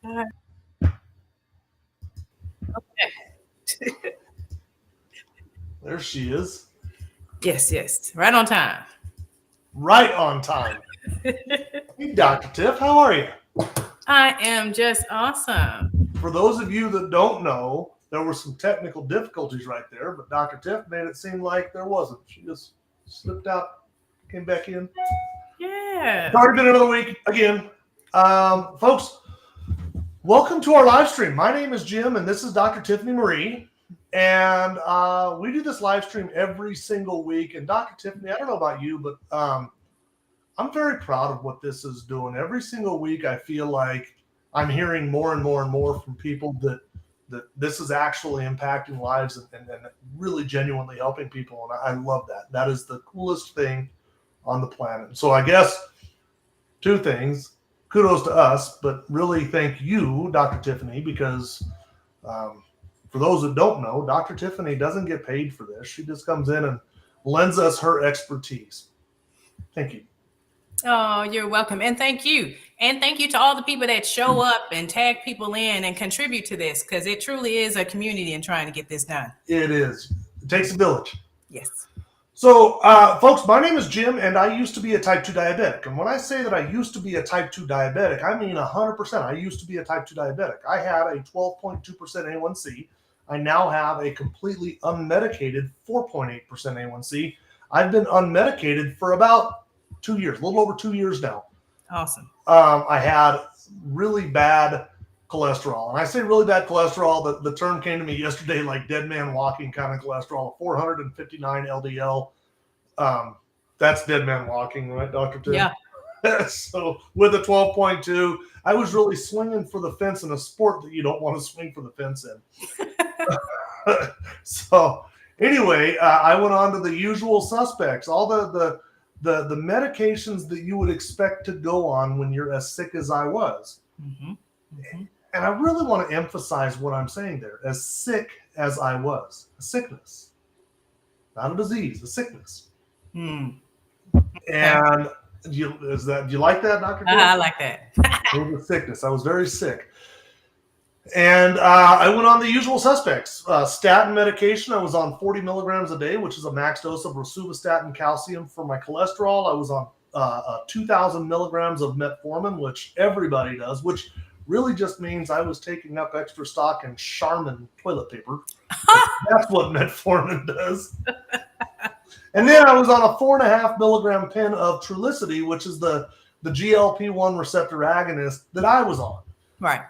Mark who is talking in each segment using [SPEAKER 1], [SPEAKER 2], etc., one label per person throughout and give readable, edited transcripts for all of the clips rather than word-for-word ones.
[SPEAKER 1] Okay.
[SPEAKER 2] There she is.
[SPEAKER 1] Yes. Right on time.
[SPEAKER 2] Right on time. Hey, Dr. Tiff, how are you?
[SPEAKER 1] I am just awesome.
[SPEAKER 2] For those of you that don't know, there were some technical difficulties right there, but Dr. Tiff made it seem like there wasn't. She just slipped out, came back in.
[SPEAKER 1] Yeah.
[SPEAKER 2] It's already been another week again. Folks, welcome to our live stream. My name is Jim, and this is Dr. Tiffany Marie. And we do this live stream every single week. And Dr. Tiffany, I don't know about you, but I'm very proud of what this is doing. Every single week, I feel like I'm hearing more and more and more from people that this is actually impacting lives and really genuinely helping people. And I love that. That is the coolest thing on the planet. So I guess two things. Kudos to us, but really thank you, Dr. Tiffany, because for those that don't know, Dr. Tiffany doesn't get paid for this. She just comes in and lends us her expertise. Thank you.
[SPEAKER 1] Oh, you're welcome. And thank you. And thank you to all the people that show up and tag people in and contribute to this, because it truly is a community in trying to get this done.
[SPEAKER 2] It is. It takes a village.
[SPEAKER 1] Yes.
[SPEAKER 2] So, folks, my name is Jim, and I used to be a type 2 diabetic. And when I say that I used to be a type 2 diabetic, I mean 100%. I used to be a type 2 diabetic. I had a 12.2% A1C. I now have a completely unmedicated 4.8% A1C. I've been unmedicated for about 2 years, a little over 2 years now.
[SPEAKER 1] Awesome.
[SPEAKER 2] I had really bad cholesterol. And I say really bad cholesterol, the term came to me yesterday like dead man walking kind of cholesterol, 459 LDL. That's dead man walking, right, Dr. Tim?
[SPEAKER 1] Yeah.
[SPEAKER 2] So with a 12.2, I was really swinging for the fence in a sport that you don't want to swing for the fence in. So anyway, I went on to the usual suspects, all the medications that you would expect to go on when you're as sick as I was.
[SPEAKER 1] Mm-hmm. Mm-hmm.
[SPEAKER 2] And I really want to emphasize what I'm saying there. As sick as I was, a sickness, not a disease, a sickness.
[SPEAKER 1] Mm.
[SPEAKER 2] And do you like that, Dr.
[SPEAKER 1] I like that.
[SPEAKER 2] It was a sickness. I was very sick. And I went on the usual suspects. Statin medication, I was on 40 milligrams a day, which is a max dose of rosuvastatin calcium for my cholesterol. I was on 2,000 milligrams of metformin, which everybody does, which really just means I was taking up extra stock in Charmin toilet paper. That's what metformin does. And then I was on a 4.5 milligram pen of Trulicity, which is the GLP-1 receptor agonist that I was on.
[SPEAKER 1] Right.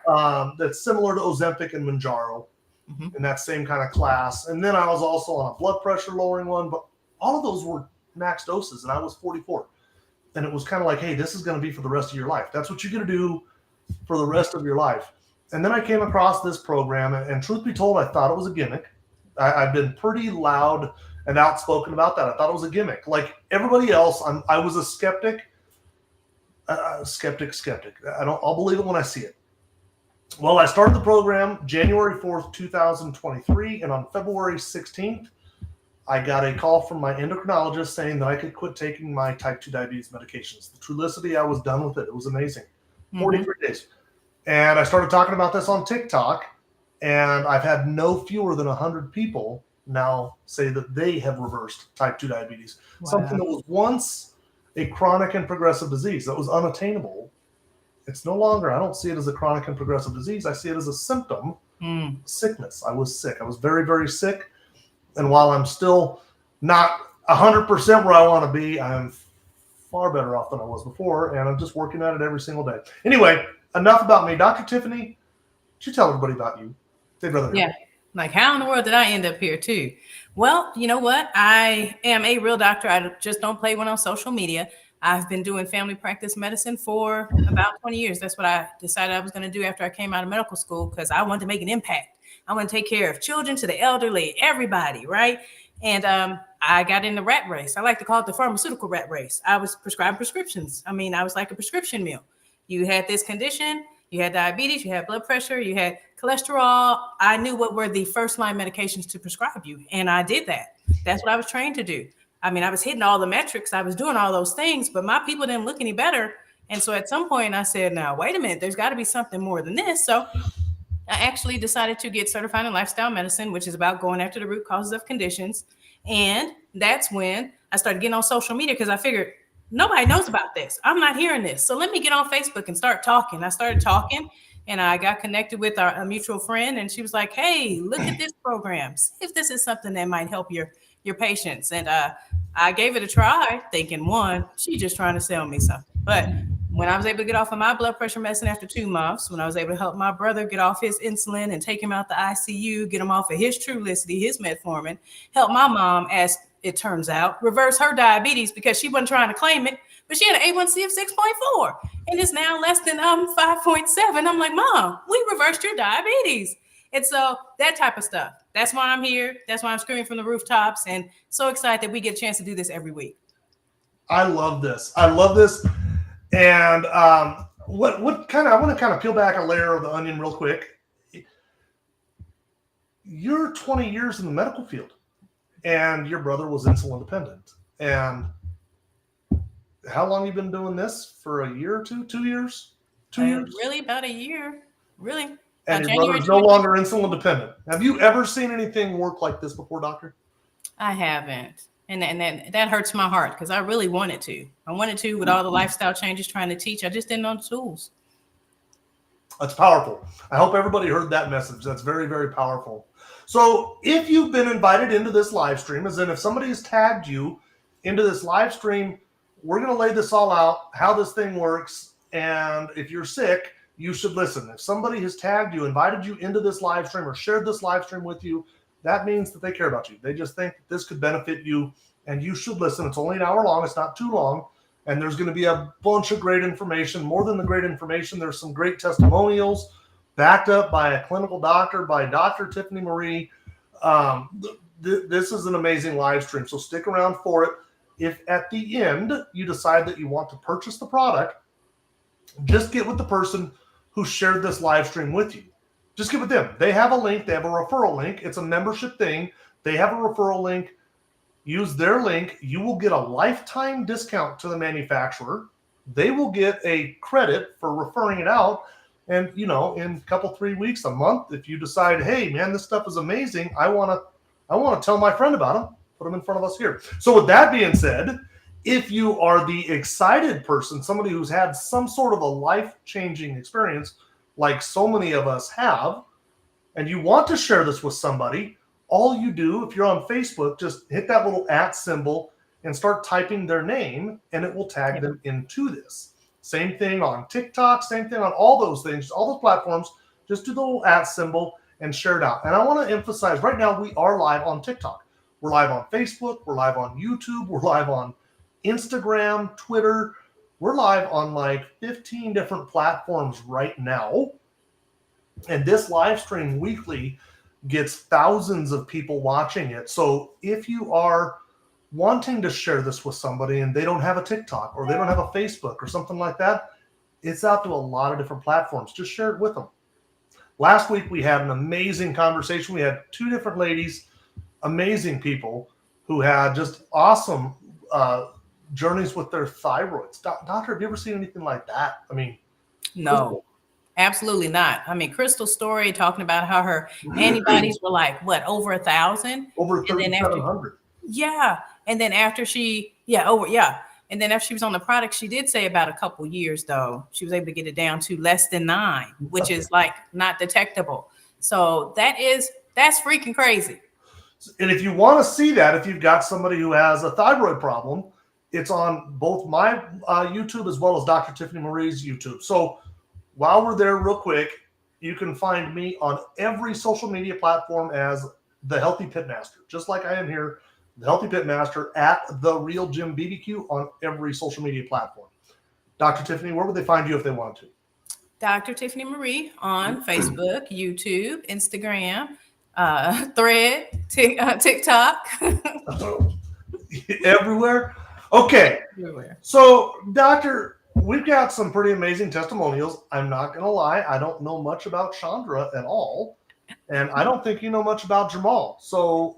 [SPEAKER 2] That's similar to Ozempic and Mounjaro in that same kind of class. And then I was also on a blood pressure lowering one, but all of those were max doses, and I was 44. And it was kind of like, hey, this is going to be for the rest of your life. That's what you're going to do for the rest of your life. And then I came across this program, and truth be told, I thought it was a gimmick. I've been pretty loud and outspoken about that. I thought it was a gimmick. Like everybody else, I was a skeptic. Skeptic. I'll believe it when I see it. Well, I started the program January 4th, 2023, and on February 16th, I got a call from my endocrinologist saying that I could quit taking my type 2 diabetes medications. The Trulicity, I was done with it. It was amazing. 43 days. And I started talking about this on TikTok, and I've had no fewer than 100 people now say that they have reversed type 2 diabetes. Wow. Something that was once a chronic and progressive disease that was unattainable. It's no longer, I don't see it as a chronic and progressive disease. I see it as a symptom, sickness. I was sick. I was very, very sick. And while I'm still not 100% where I want to be, I'm far better off than I was before. And I'm just working at it every single day. Anyway, enough about me. Dr. Tiffany, would you tell everybody about you? They'd rather hear.
[SPEAKER 1] Like, how in the world did I end up here too? Well, you know what? I am a real doctor. I just don't play one on social media. I've been doing family practice medicine for about 20 years. That's what I decided I was going to do after I came out of medical school, because I wanted to make an impact. I want to take care of children to the elderly, everybody, right? And I got in the rat race. I like to call it the pharmaceutical rat race. I was prescribing prescriptions. I mean, I was like a prescription meal. You had this condition, you had diabetes, you had blood pressure, you had cholesterol. I knew what were the first line medications to prescribe you. And I did that. That's what I was trained to do. I mean, I was hitting all the metrics. I was doing all those things, but my people didn't look any better. And so at some point I said, now, wait a minute, there's got to be something more than this. So I actually decided to get certified in lifestyle medicine, which is about going after the root causes of conditions. And that's when I started getting on social media because I figured nobody knows about this. I'm not hearing this. So let me get on Facebook and start talking. I started talking and I got connected with a mutual friend, and she was like, hey, look at this program. See if this is something that might help your patients. And I gave it a try, thinking, one, she's just trying to sell me something. But when I was able to get off of my blood pressure medicine after 2 months, when I was able to help my brother get off his insulin and take him out the ICU, get him off of his Trulicity, his metformin, help my mom, as it turns out, reverse her diabetes because she wasn't trying to claim it, but she had an A1C of 6.4 and it's now less than 5.7. I'm like, Mom, we reversed your diabetes. And so that type of stuff. That's why I'm here. That's why I'm screaming from the rooftops, and so excited that we get a chance to do this every week.
[SPEAKER 2] I love this. I love this. And what kind of, I want to kind of peel back a layer of the onion real quick. You're 20 years in the medical field, and your brother was insulin dependent. And how long you been doing this? For a year or two? 2 years? 2 years?
[SPEAKER 1] Really, about a year. Really.
[SPEAKER 2] And your
[SPEAKER 1] January
[SPEAKER 2] brother's no longer insulin dependent. Have you ever seen anything work like this before, doctor?
[SPEAKER 1] I haven't. And that hurts my heart because I really wanted to. I wanted to with all the lifestyle changes trying to teach. I just didn't know the tools.
[SPEAKER 2] That's powerful. I hope everybody heard that message. That's very, very powerful. So if you've been invited into this live stream, as in if somebody has tagged you into this live stream, we're going to lay this all out, how this thing works. And if you're sick, you should listen. If somebody has tagged you, invited you into this live stream or shared this live stream with you, that means that they care about you. They just think that this could benefit you, and you should listen. It's only an hour long. It's not too long. And there's going to be a bunch of great information. More than the great information, there's some great testimonials backed up by a clinical doctor, by Dr. Tiffany Marie. This is an amazing live stream, so stick around for it. If at the end you decide that you want to purchase the product, just get with the person who shared this live stream with you. Just get with them. They have a link. They have a referral link. It's a membership thing. They have a referral link. Use their link. You will get a lifetime discount to the manufacturer. They will get a credit for referring it out. And, in a couple, 3 weeks, a month, if you decide, hey, man, this stuff is amazing, I want to tell my friend about them, put them in front of us here. So with that being said, if you are the excited person, somebody who's had some sort of a life-changing experience, like so many of us have, and you want to share this with somebody, all you do, if you're on Facebook, just hit that little @ symbol and start typing their name, and it will tag them into this. Same thing on TikTok, same thing on all those things, all those platforms. Just do the little @ symbol and share it out. And I want to emphasize, right now we are live on TikTok. We're live on Facebook. We're live on YouTube. We're live on Instagram, Twitter. We're live on like 15 different platforms right now. And this live stream weekly gets thousands of people watching it. So if you are wanting to share this with somebody and they don't have a TikTok or they don't have a Facebook or something like that, it's out to a lot of different platforms. Just share it with them. Last week, we had an amazing conversation. We had 2 different ladies, amazing people who had just awesome journeys with their thyroids. Doctor, have you ever seen anything like that? I mean,
[SPEAKER 1] no, absolutely not. I mean, Crystal's story talking about how her antibodies were like, what, over 1,000?
[SPEAKER 2] Over 3,700.
[SPEAKER 1] Yeah. And then after she, And then after she was on the product, she did say about a couple years, though, she was able to get it down to less than 9, which is like not detectable. So that's freaking crazy.
[SPEAKER 2] And if you want to see that, if you've got somebody who has a thyroid problem, it's on both my YouTube as well as Dr. Tiffany Marie's YouTube. So while we're there real quick, you can find me on every social media platform as The Healthy Pitmaster, just like I am here, The Healthy Pitmaster at The Real Jim BBQ on every social media platform. Dr. Tiffany, where would they find you if they wanted to?
[SPEAKER 1] Dr. Tiffany Marie on Facebook, YouTube, Instagram, Thread, TikTok.
[SPEAKER 2] Everywhere? Okay.
[SPEAKER 1] Everywhere.
[SPEAKER 2] So, Doctor, we've got some pretty amazing testimonials. I'm not going to lie. I don't know much about Chandra at all. And I don't think you know much about Jamal. So,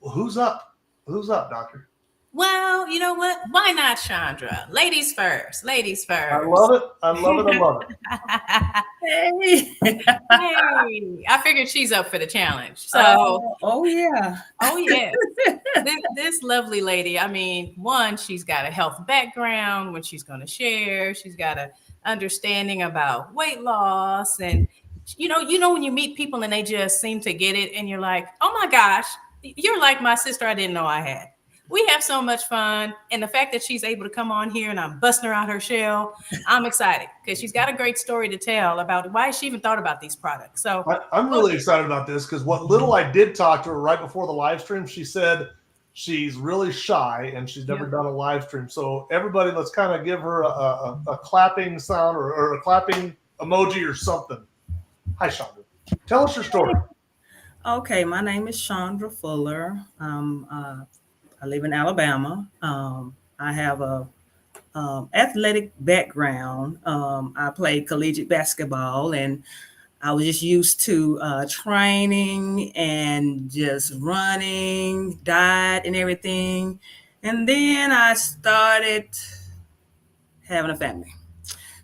[SPEAKER 2] who's up? Who's up, Doctor?
[SPEAKER 1] Well, you know what? Why not, Chandra? Ladies first. Ladies
[SPEAKER 2] I love
[SPEAKER 1] first.
[SPEAKER 2] it. I love it. I love it.
[SPEAKER 3] Hey.
[SPEAKER 1] Hey, I figured she's up for the challenge. So,
[SPEAKER 3] Oh yeah.
[SPEAKER 1] oh yes, this lovely lady. I mean, one, she's got a health background when she's going to share. She's got a understanding about weight loss, and you know when you meet people and they just seem to get it, and you're like, oh my gosh, you're like my sister. I didn't know I had. We have so much fun, and the fact that she's able to come on here and I'm busting her out her shell, I'm excited because she's got a great story to tell about why she even thought about these products. So,
[SPEAKER 2] I'm really excited about this because what little I did talk to her right before the live stream, she said she's really shy and she's never
[SPEAKER 1] yeah.
[SPEAKER 2] done a live stream. So everybody, let's kind of give her a clapping sound or a clapping emoji or something. Hi, Chandra. Tell us your story.
[SPEAKER 3] Okay, my name is Chandra Fuller. I live in Alabama. I have a athletic background. I played collegiate basketball, and I was just used to training and just running, diet, and everything. And then I started having a family.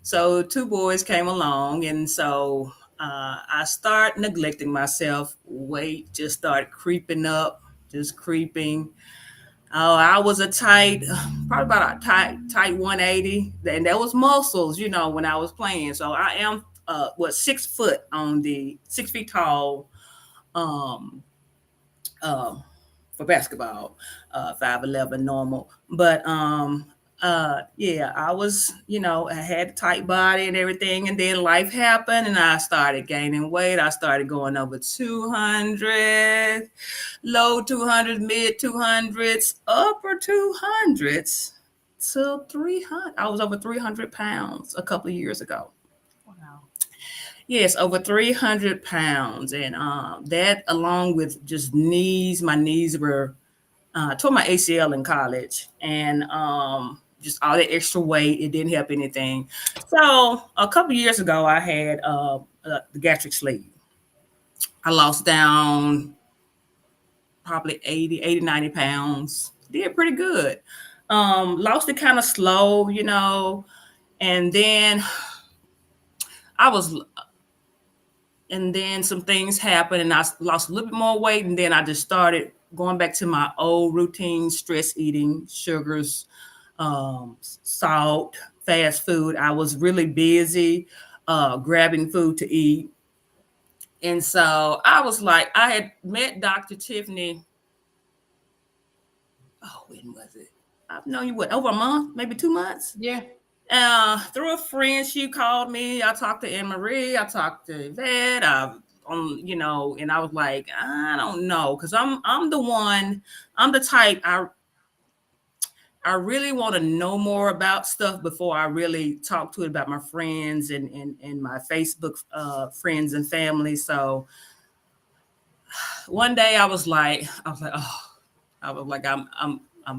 [SPEAKER 3] So two boys came along, and so I started neglecting myself. Weight just started creeping up, just creeping. Oh, I was a tight, probably about a tight 180, and that was muscles, when I was playing. So I am 6 foot on the 6 feet tall, um, uh, for basketball, 5'11" normal. But yeah, I was, I had a tight body and everything, and then life happened, and I started gaining weight. I started going over 200, low 200s, mid 200s, upper 200s to 300. I was over 300 pounds a couple of years ago.
[SPEAKER 1] Wow.
[SPEAKER 3] Yes, over 300 pounds. And that, along with just knees, my knees were, tore my ACL in college. And just all that extra weight, it didn't help anything. So a couple of years ago, I had the gastric sleeve. I lost down probably 80, 90 pounds. Did pretty good. Lost it kind of slow, and then I was and then some things happened and I lost a little bit more weight, and then I just started going back to my old routine: stress eating, sugars, salt, fast food. I was really busy grabbing food to eat. And so I was like, I had met Dr. Tiffany. Oh, when was it? I've known you, what, over a month, maybe 2 months?
[SPEAKER 1] Yeah.
[SPEAKER 3] Through a friend, she called me. I talked to Anne Marie. I talked to Yvette. And I was like, I don't know, because I'm the one. I'm the type. I really want to know more about stuff before I really talk to it about my friends and my Facebook friends and family. So one day I'm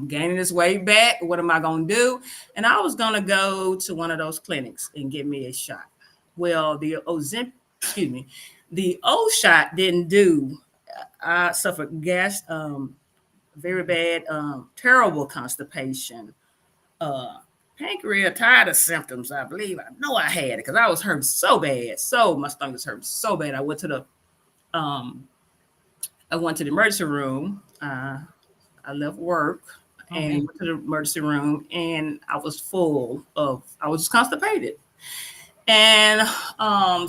[SPEAKER 3] gaining this weight back. What am I going to do? And I was going to go to one of those clinics and get me a shot. Well, the O shot didn't do. I suffered very bad, terrible constipation, uh, pancreatitis symptoms. I believe, I know I had it because I was hurting so bad. So my stomach was hurting so bad. Um, I went to the emergency room. I left work
[SPEAKER 1] Oh
[SPEAKER 3] and
[SPEAKER 1] man.
[SPEAKER 3] went to the emergency room, and I was constipated. And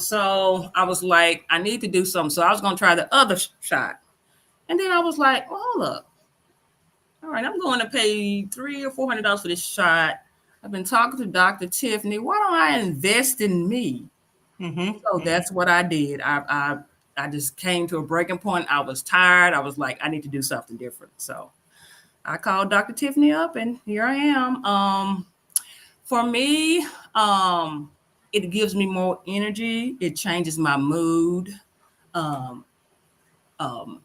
[SPEAKER 3] so I was like, I need to do something. So I was going to try the other shot. And then I was like, well, hold up. All right, I'm going to pay $300 or $400 for this shot. I've been talking to Dr. Tiffany. Why don't I invest in me? So
[SPEAKER 1] Mm-hmm.
[SPEAKER 3] that's what I did. I just came to a breaking point. I was tired. I was like, I need to do something different. So I called Dr. Tiffany up, and here I am. For me, it gives me more energy. It changes my mood. Um, um,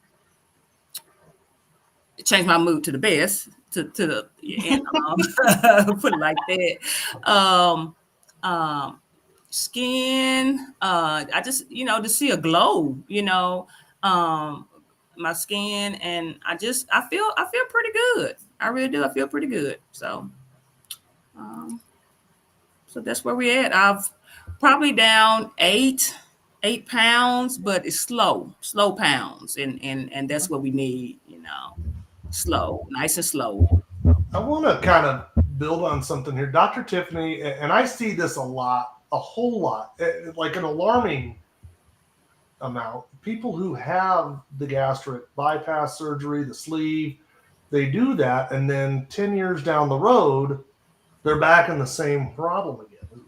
[SPEAKER 3] it changed my mood to the best. To the and put it like that. Um, um, Skin. I just to see a glow. Um, my skin, and I feel pretty good. I really do. I feel pretty good. Um, so that's where we're at. I've probably down 8 pounds, but it's slow pounds, and that's what we need. Slow, nice and slow.
[SPEAKER 2] I want to kind of build on something here. Dr. Tiffany, and I see this a lot, a whole lot, like an alarming amount. People who have the gastric bypass surgery, the sleeve, they do that, and then 10 years down the road, they're back in the same problem again.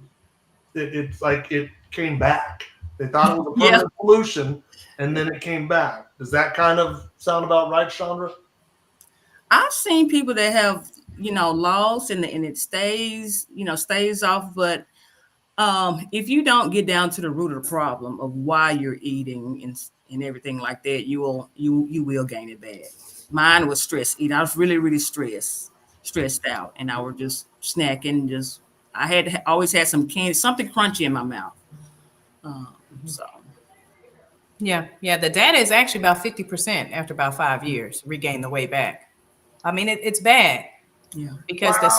[SPEAKER 2] It's like it came back. They thought it was a permanent solution, and then it came back. Does that kind of sound about right, Chandra?
[SPEAKER 3] I've seen people that have, lost and it stays off. But if you don't get down to the root of the problem of why you're eating and everything like that, you will gain it back. Mine was stress eating. I was really, really stressed out, and I was just snacking. I had always had some candy, something crunchy in my mouth. So
[SPEAKER 1] Yeah. The data is actually about 50% after about 5 years regain the weight back. I mean, it's bad.
[SPEAKER 3] Yeah.
[SPEAKER 1] Because the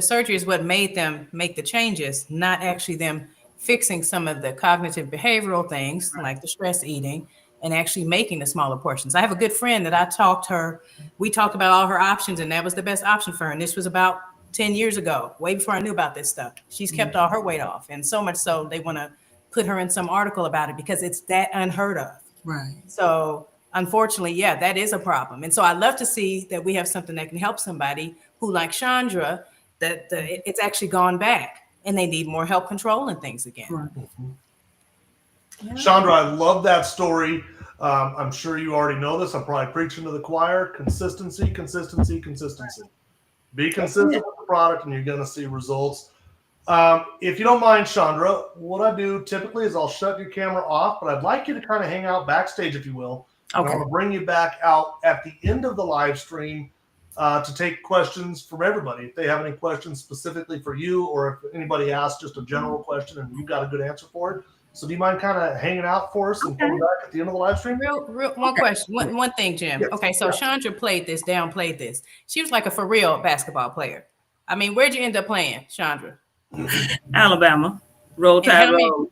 [SPEAKER 1] surgery is what made them make the changes, not actually them fixing some of the cognitive behavioral things like the stress eating and actually making the smaller portions. I have a good friend that we talked about all her options, and that was the best option for her. And this was about 10 years ago, way before I knew about this stuff. She's kept all her weight off. And so much so they want to put her in some article about it because it's that unheard of.
[SPEAKER 3] Right.
[SPEAKER 1] So unfortunately, yeah, that is a problem. And so I love to see that we have something that can help somebody who, like Chandra, it's actually gone back and they need more help controlling things again.
[SPEAKER 3] Right.
[SPEAKER 2] Yeah. Chandra, I love that story. I'm sure you already know this. I'm probably preaching to the choir. Consistency. Be consistent with the product and you're going to see results. If you don't mind, Chandra, what I do typically is I'll shut your camera off, but I'd like you to kind of hang out backstage, if you will. Okay. I want to bring you back out at the end of the live stream to take questions from everybody. If they have any questions specifically for you, or if anybody asks just a general question and you've got a good answer for it. So do you mind kind of hanging out for us and coming back at the end of the live stream?
[SPEAKER 1] One question. One thing, Jim. Yes. Okay, so Chandra downplayed this. She was like a for real basketball player. I mean, where'd you end up playing, Chandra?
[SPEAKER 3] Alabama. Roll Tide Road.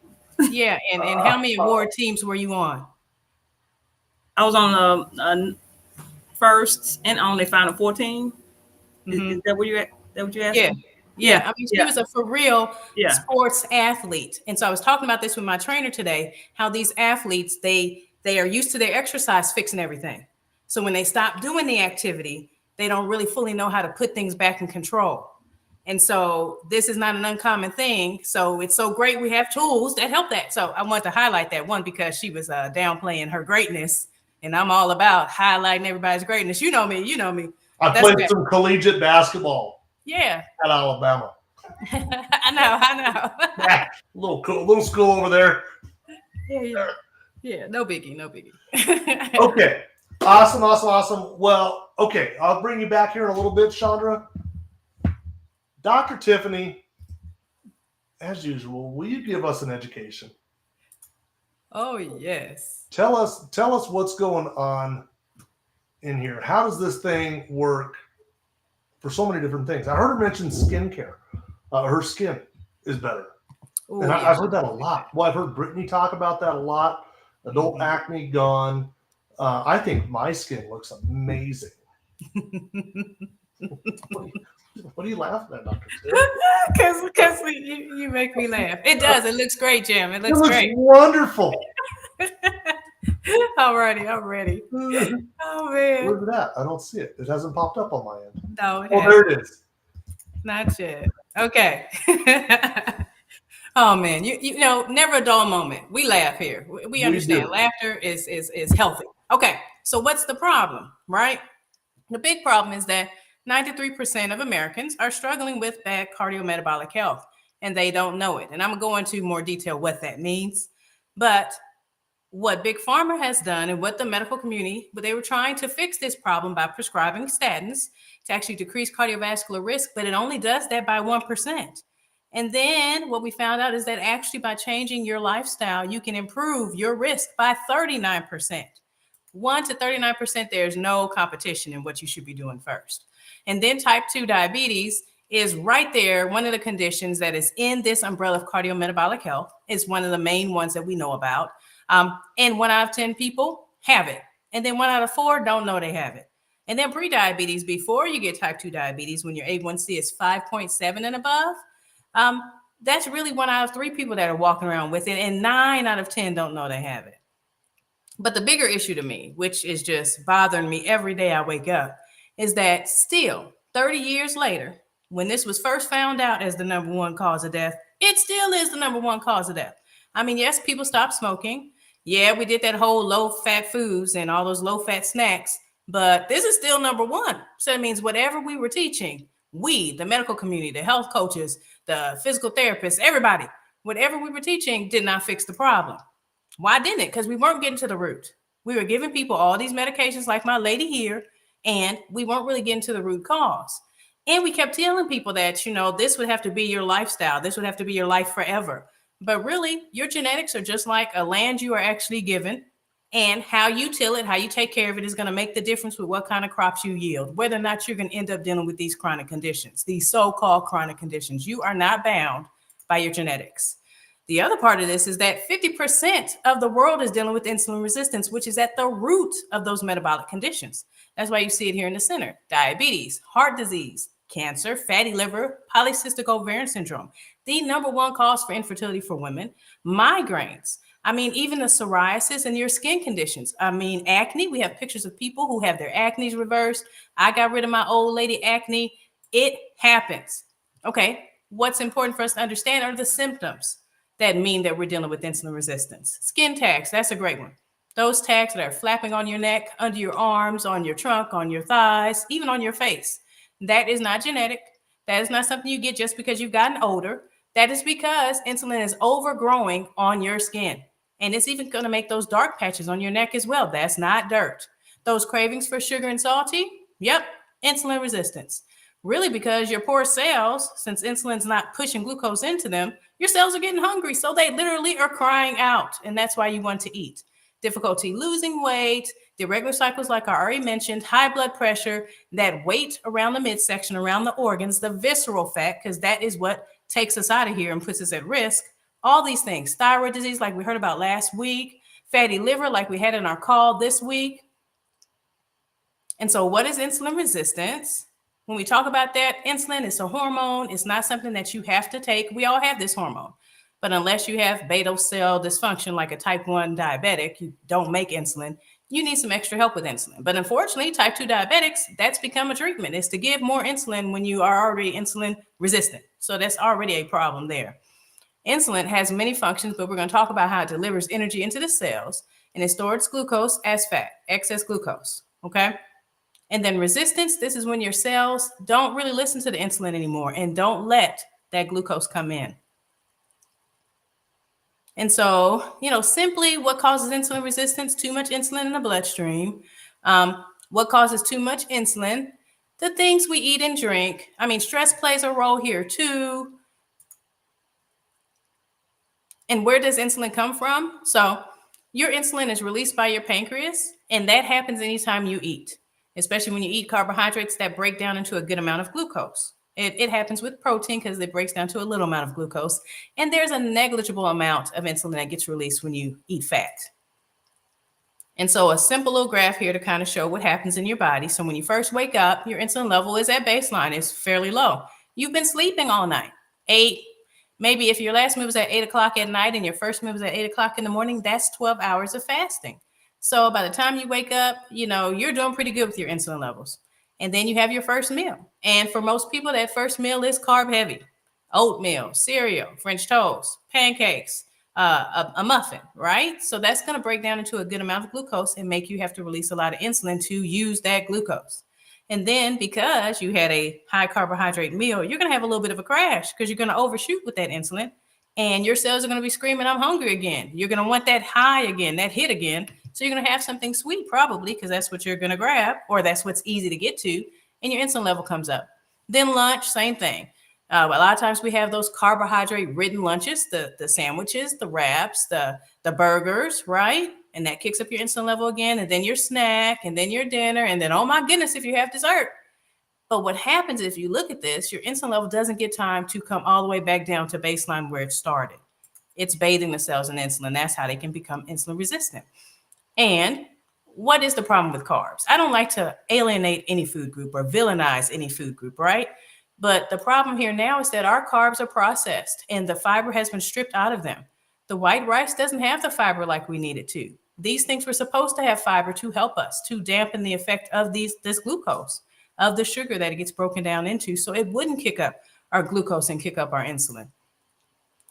[SPEAKER 1] Yeah, and how many award teams were you on?
[SPEAKER 3] I was on the first and only Final 14. Is that what you asked?
[SPEAKER 1] Yeah. I mean, she was a for real sports athlete. And so I was talking about this with my trainer today, how these athletes, they are used to their exercise fixing everything. So when they stop doing the activity, they don't really fully know how to put things back in control. And so this is not an uncommon thing. So it's so great we have tools that help that. So I want to highlight that one because she was downplaying her greatness. And I'm all about highlighting everybody's greatness. You know me.
[SPEAKER 2] I played some collegiate basketball.
[SPEAKER 1] Yeah.
[SPEAKER 2] At Alabama.
[SPEAKER 1] I know.
[SPEAKER 2] Yeah, little school over there.
[SPEAKER 1] Yeah, no biggie.
[SPEAKER 2] Okay. Awesome. Well, okay. I'll bring you back here in a little bit, Chandra. Dr. Tiffany, as usual, will you give us an education?
[SPEAKER 1] Oh, yes.
[SPEAKER 2] Tell us what's going on in here. How does this thing work for so many different things? I heard her mention skincare. Her skin is better. Ooh, and I've heard that a lot. Well, I've heard Brittany talk about that a lot. Adult acne gone. I think my skin looks amazing. What are you laughing at, Dr. Tiff?
[SPEAKER 1] Because you make me laugh. It does. It looks great, Jim. It looks great.
[SPEAKER 2] Wonderful.
[SPEAKER 1] I'm ready. Oh, man.
[SPEAKER 2] Where's it at? I don't see it. It hasn't popped up on my end.
[SPEAKER 1] No,
[SPEAKER 2] there it is.
[SPEAKER 1] Not yet. Okay. Oh, man. You know, never a dull moment. We laugh here. We understand. Laughter is healthy. Okay. So what's the problem, right? The big problem is that 93% of Americans are struggling with bad cardiometabolic health, and they don't know it. And I'm going to go into more detail what that means. But what Big Pharma has done and what the medical community, they were trying to fix this problem by prescribing statins to actually decrease cardiovascular risk, but it only does that by 1%. And then what we found out is that actually by changing your lifestyle, you can improve your risk by 39%. 1 to 39%, there's no competition in what you should be doing first. And then type 2 diabetes is right there. One of the conditions that is in this umbrella of cardiometabolic health is one of the main ones that we know about. And 1 out of 10 people have it. And then 1 out of 4 don't know they have it. And then pre-diabetes, before you get type 2 diabetes, when your A1C is 5.7 and above, that's really 1 out of 3 people that are walking around with it. And 9 out of 10 don't know they have it. But the bigger issue to me, which is just bothering me every day I wake up, is that still 30 years later, when this was first found out as the number 1 cause of death, it still is the number 1 cause of death. I mean, yes, people stopped smoking. Yeah, we did that whole low-fat foods and all those low-fat snacks, but this is still number 1. So it means whatever we were teaching, we, the medical community, the health coaches, the physical therapists, everybody, whatever we were teaching did not fix the problem. Why didn't it? Because we weren't getting to the root. We were giving people all these medications like my lady here, and we weren't really getting to the root cause. And we kept telling people that, this would have to be your lifestyle. This would have to be your life forever. But really, your genetics are just like a land you are actually given, and how you till it, how you take care of it is going to make the difference with what kind of crops you yield, whether or not you're going to end up dealing with these chronic conditions, these so-called chronic conditions. You are not bound by your genetics. The other part of this is that 50% of the world is dealing with insulin resistance, which is at the root of those metabolic conditions. That's why you see it here in the center: diabetes, heart disease, cancer, fatty liver, polycystic ovarian syndrome, the number 1 cause for infertility for women, migraines. I mean, even the psoriasis and your skin conditions. I mean, acne. We have pictures of people who have their acne reversed. I got rid of my old lady acne. It happens. Okay, what's important for us to understand are the symptoms that mean that we're dealing with insulin resistance. Skin tags, that's a great one. Those tags that are flapping on your neck, under your arms, on your trunk, on your thighs, even on your face. That is not genetic. That is not something you get just because you've gotten older. That is because insulin is overgrowing on your skin. And it's even going to make those dark patches on your neck as well. That's not dirt. Those cravings for sugar and salty, yep, insulin resistance. Really, because your poor cells, since insulin's not pushing glucose into them, your cells are getting hungry. So they literally are crying out. And that's why you want to eat. Difficulty losing weight, the irregular cycles, like I already mentioned, high blood pressure, that weight around the midsection, around the organs, the visceral fat, because that is what takes us out of here and puts us at risk. All these things, thyroid disease, like we heard about last week, fatty liver, like we had in our call this week. And so what is insulin resistance? When we talk about that, insulin is a hormone. It's not something that you have to take. We all have this hormone. But unless you have beta cell dysfunction, like a type 1 diabetic, you don't make insulin, you need some extra help with insulin. But unfortunately, type 2 diabetics, that's become a treatment. It's to give more insulin when you are already insulin resistant. So that's already a problem there. Insulin has many functions, but we're going to talk about how it delivers energy into the cells, and it stores glucose as fat, excess glucose, okay? And then resistance, this is when your cells don't really listen to the insulin anymore and don't let that glucose come in. And so, simply what causes insulin resistance? Too much insulin in the bloodstream. What causes too much insulin? The things we eat and drink. I mean, stress plays a role here too. And where does insulin come from? So your insulin is released by your pancreas, and that happens anytime you eat, especially when you eat carbohydrates that break down into a good amount of glucose. It happens with protein because it breaks down to a little amount of glucose. And there's a negligible amount of insulin that gets released when you eat fat. And so a simple little graph here to kind of show what happens in your body. So when you first wake up, your insulin level is at baseline. It's fairly low. You've been sleeping all night. Maybe if your last meal was at 8 o'clock at night and your first meal was at 8 o'clock in the morning, that's 12 hours of fasting. So by the time you wake up, you're doing pretty good with your insulin levels. And then you have your first meal. And for most people, that first meal is carb heavy. Oatmeal, cereal, French toast, pancakes, a muffin, right? So that's going to break down into a good amount of glucose and make you have to release a lot of insulin to use that glucose. And then because you had a high carbohydrate meal, you're going to have a little bit of a crash because you're going to overshoot with that insulin. And your cells are going to be screaming, I'm hungry again. You're going to want that high again, that hit again. So you're going to have something sweet probably because that's what you're going to grab, or that's what's easy to get to, and your insulin level comes up. Then lunch, same thing. A lot of times we have those carbohydrate-ridden lunches, the sandwiches, the wraps, the burgers, right? And that kicks up your insulin level again, and then your snack, and then your dinner, and then, oh my goodness, if you have dessert. But what happens if you look at this, your insulin level doesn't get time to come all the way back down to baseline where it started. It's bathing the cells in insulin. That's how they can become insulin resistant. And what is the problem with carbs? I don't like to alienate any food group or villainize any food group, right? But the problem here now is that our carbs are processed and the fiber has been stripped out of them. The white rice doesn't have the fiber like we need it to. These things were supposed to have fiber to help us to dampen the effect of this glucose, of the sugar that it gets broken down into, so it wouldn't kick up our glucose and kick up our insulin.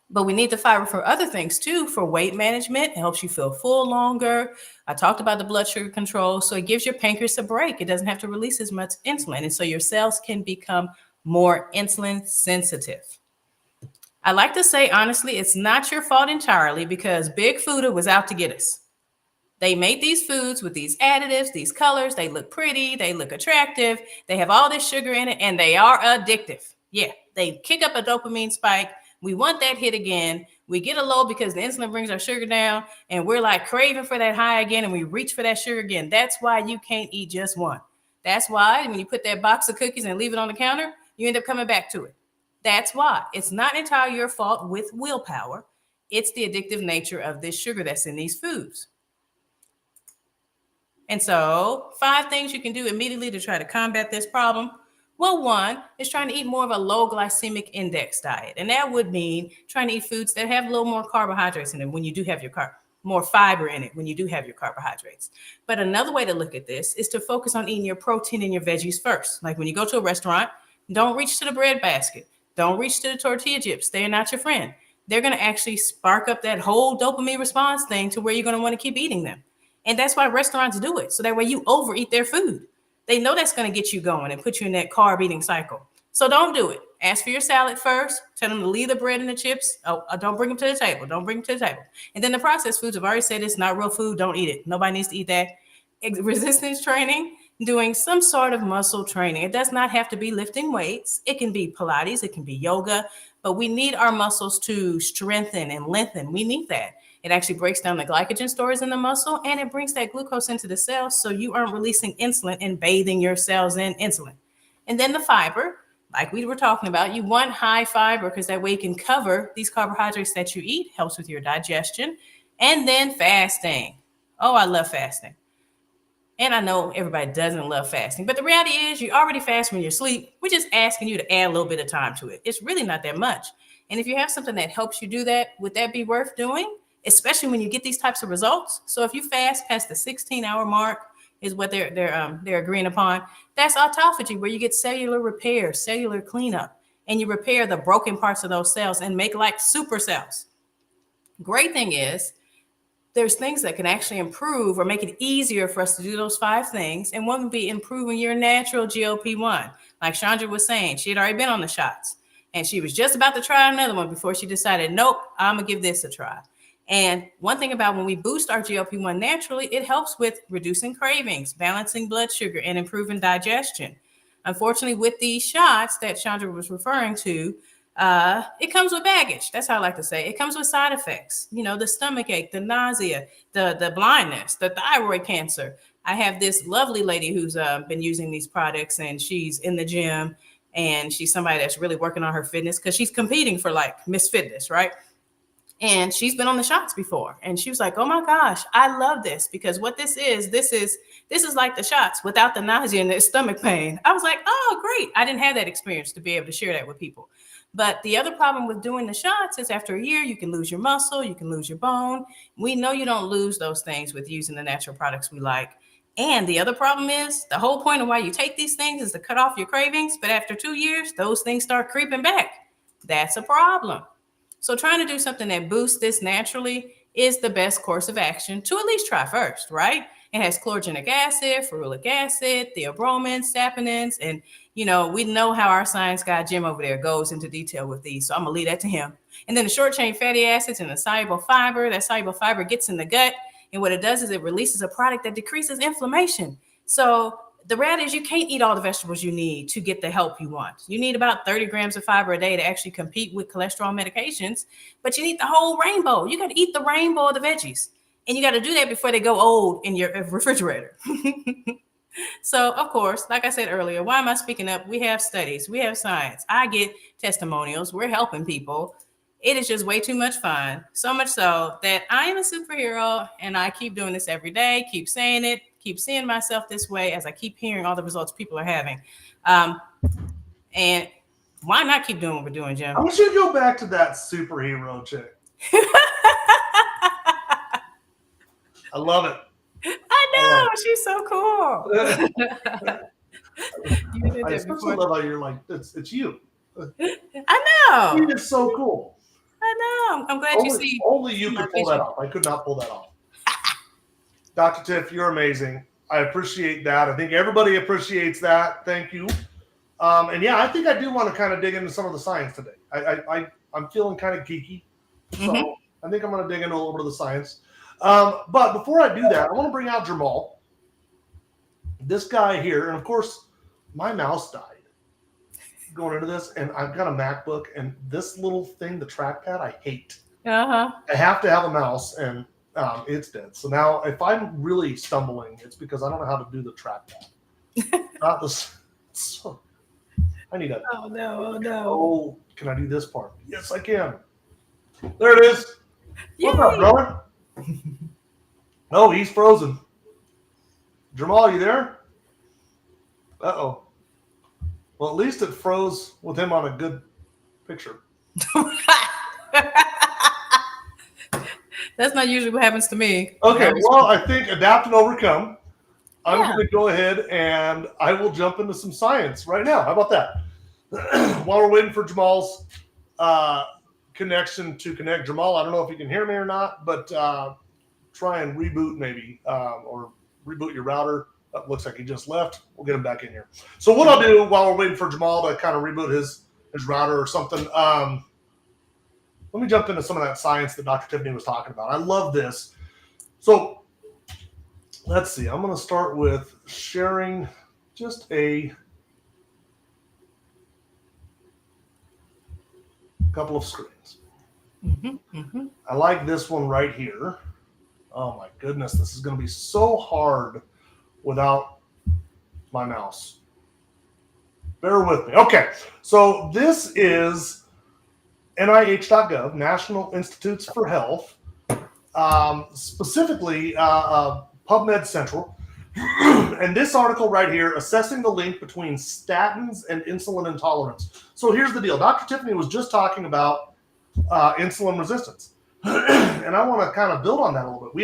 [SPEAKER 1] But we need the fiber for other things too, for weight management. It helps you feel full longer. I talked about the blood sugar control. So it gives your pancreas a break. It doesn't have to release as much insulin. And so your cells can become more insulin sensitive. I like to say, honestly, it's not your fault entirely because Big Food was out to get us. They made these foods with these additives, these colors. They look pretty. They look attractive. They have all this sugar in it and they are addictive. Yeah, they kick up a dopamine spike. We want that hit again. We get a low because the insulin brings our sugar down and we're like craving for that high again and we reach for that sugar again. That's why you can't eat just one. That's why when you put that box of cookies and leave it on the counter, you end up coming back to it. That's why. It's not entirely your fault with willpower. It's the addictive nature of this sugar that's in these foods. And so 5 things you can do immediately to try to combat this problem. Well, one is trying to eat more of a low glycemic index diet. And that would mean trying to eat foods that have a little more carbohydrates in them when you do have your more fiber in it when you do have your carbohydrates. But another way to look at this is to focus on eating your protein and your veggies first. Like when you go to a restaurant, don't reach to the bread basket. Don't reach to the tortilla chips. They're not your friend. They're going to actually spark up that whole dopamine response thing to where you're going to want to keep eating them. And that's why restaurants do it. So that way you overeat their food. They know that's going to get you going and put you in that carb eating cycle. So don't do it. Ask for your salad first. Tell them to leave the bread and the chips. Don't bring them to the table. Don't bring them to the table. And then the processed foods, I've already said it's not real food. Don't eat it. Nobody needs to eat that. Resistance training, doing some sort of muscle training. It does not have to be lifting weights. It can be Pilates. It can be yoga. But we need our muscles to strengthen and lengthen. We need that. It actually breaks down the glycogen stores in the muscle and it brings that glucose into the cells so you aren't releasing insulin and bathing your cells in insulin. And then the fiber, like we were talking about, you want high fiber because that way you can cover these carbohydrates that you eat, helps with your digestion. And then fasting. Oh, I love fasting. And I know everybody doesn't love fasting, but the reality is you already fast when you're asleep. We're just asking you to add a little bit of time to it. It's really not that much. And if you have something that helps you do that, would that be worth doing? Especially when you get these types of results. So if you fast past the 16-hour mark is what they're agreeing upon, that's autophagy, where you get cellular repair, cellular cleanup, and you repair the broken parts of those cells and make like super cells. Great thing is there's things that can actually improve or make it easier for us to do those 5 things. And one would be improving your natural GLP-1. Like Chandra was saying, she had already been on the shots and she was just about to try another one before she decided, nope, I'm gonna give this a try. And one thing about when we boost our GLP-1 naturally, it helps with reducing cravings, balancing blood sugar, and improving digestion. Unfortunately, with these shots that Chandra was referring to, it comes with baggage. That's how I like to say it. It comes with side effects. You know, the stomach ache, the nausea, the blindness, the thyroid cancer. I have this lovely lady who's been using these products and she's in the gym and she's somebody that's really working on her fitness because she's competing for like Miss Fitness, right? And she's been on the shots before. And she was like, oh my gosh, I love this because what this is like the shots without the nausea and the stomach pain. I was like, oh, great. I didn't have that experience to be able to share that with people. But the other problem with doing the shots is after a year, you can lose your muscle, you can lose your bone. We know you don't lose those things with using the natural products we like. And the other problem is the whole point of why you take these things is to cut off your cravings. But after 2 years, those things start creeping back. That's a problem. So trying to do something that boosts this naturally is the best course of action to at least try first, right? It has chlorogenic acid, ferulic acid, theobromins, saponins, and you know, we know how our science guy Jim over there goes into detail with these. So I'm gonna leave that to him. And then the short chain fatty acids and the soluble fiber, that soluble fiber gets in the gut. And what it does is it releases a product that decreases inflammation. So the reality is you can't eat all the vegetables you need to get the help you want. You need about 30 grams of fiber a day to actually compete with cholesterol medications, but you need the whole rainbow. You got to eat the rainbow of the veggies. And you got to do that before they go old in your refrigerator. So, of course, like I said earlier, why am I speaking up? We have studies, we have science. I get testimonials. We're helping people. It is just way too much fun. So much so that I am a superhero and I keep doing this every day, keep saying it, keep seeing myself this way as I keep hearing all the results people are having. Um, and why not keep doing what we're doing, Jim?
[SPEAKER 2] I want you to go back to that superhero chick. I love it.
[SPEAKER 1] I know, she's so cool. You did
[SPEAKER 2] I
[SPEAKER 1] that
[SPEAKER 2] especially
[SPEAKER 1] before.
[SPEAKER 2] love how you're like, it's you.
[SPEAKER 1] I know.
[SPEAKER 2] You're so cool.
[SPEAKER 1] I know. I'm glad you see.
[SPEAKER 2] Only you
[SPEAKER 1] my
[SPEAKER 2] could pull that
[SPEAKER 1] vision.
[SPEAKER 2] off. I could not pull that off. Dr. Tiff, you're amazing. I appreciate that. I think everybody appreciates that. Thank you. And yeah, I think I do want to kind of dig into some of the science today. I'm feeling kind of geeky, so I think I'm going to dig into a little bit of the science. But before I do that, I want to bring out Jamal, this guy here, and of course, my mouse died going into this, and I've got a MacBook, and this little thing, the trackpad, I hate. I have to have a mouse, and it's dead. So now, if I'm really stumbling, it's because I don't know how to do the trackpad. Not this. So, I need a.
[SPEAKER 1] Oh no! Oh no!
[SPEAKER 2] Oh, can I do this part? Yes, I can. There it is. What's up,
[SPEAKER 1] Yay!
[SPEAKER 2] brother? Oh, he's frozen. Jamal, you there? Uh-oh. Well, at least it froze with him on a good picture.
[SPEAKER 1] That's not usually what happens to me.
[SPEAKER 2] Okay,
[SPEAKER 1] I'm just-
[SPEAKER 2] well, I think adapt and overcome. I'm
[SPEAKER 1] Yeah.
[SPEAKER 2] going to go ahead and I will jump into some science right now. How about that? While we're waiting for Jamal's connection to connect. Jamal, I don't know if you can hear me or not, but try and reboot maybe or reboot your router. That looks like he just left. We'll get him back in here. So what I'll do while we're waiting for Jamal to kind of reboot his router or something, let me jump into some of that science that Dr. Tiffany was talking about. I love this. So let's see. I'm going to start with sharing just a couple of screens. I like this one right here. Oh my goodness, this is going to be so hard without my mouse. Bear with me. Okay, so this is NIH.gov, National Institutes for Health, specifically PubMed Central. And this article right here, assessing the link between statins and insulin intolerance. So here's the deal. Dr. Tiffany was just talking about insulin resistance. And I want to kind of build on that a little bit. We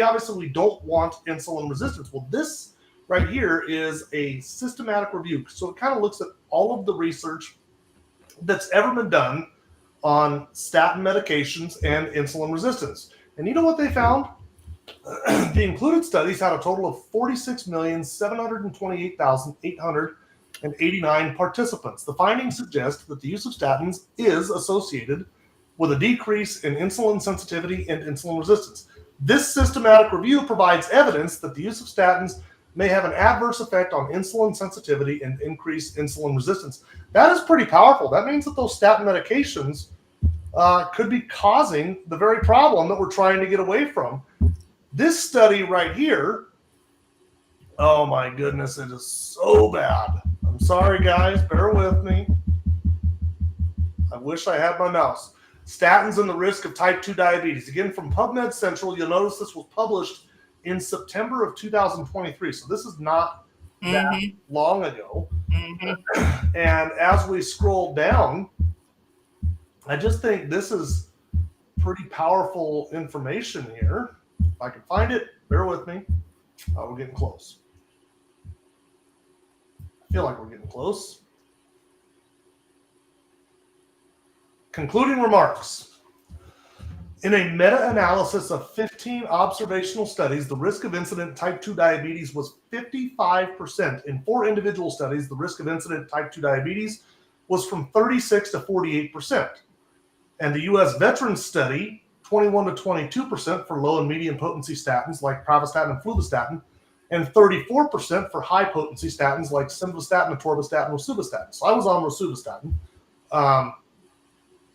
[SPEAKER 2] don't want insulin resistance. Well, this right here is a systematic review. So it kind of looks at all of the research that's ever been done on statin medications and insulin resistance. And you know what they found? The included studies had a total of 46,728,889 participants. The findings suggest that the use of statins is associated with a decrease in insulin sensitivity and insulin resistance. This systematic review provides evidence that the use of statins may have an adverse effect on insulin sensitivity and increase insulin resistance. That is pretty powerful. That means that those statin medications could be causing the very problem that we're trying to get away from. This study right here, oh my goodness, it is so bad. I'm sorry, guys. Bear with me. I wish I had my mouse. Statins and the risk of type 2 diabetes. Again, from PubMed Central, you'll notice this was published in September of 2023. So this is not that long ago. And as we scroll down, I just think this is pretty powerful information here. If I can find it, bear with me. We're getting close. I feel like we're getting close. Concluding remarks. In a meta-analysis of 15 observational studies, the risk of incident type 2 diabetes was 55%. In 4 individual studies, the risk of incident type 2 diabetes was from 36 to 48%. And the U.S. Veterans Study, 21 to 22% for low and medium potency statins like pravastatin and fluvastatin, and 34% for high potency statins like simvastatin, atorvastatin, rosuvastatin. So I was on rosuvastatin.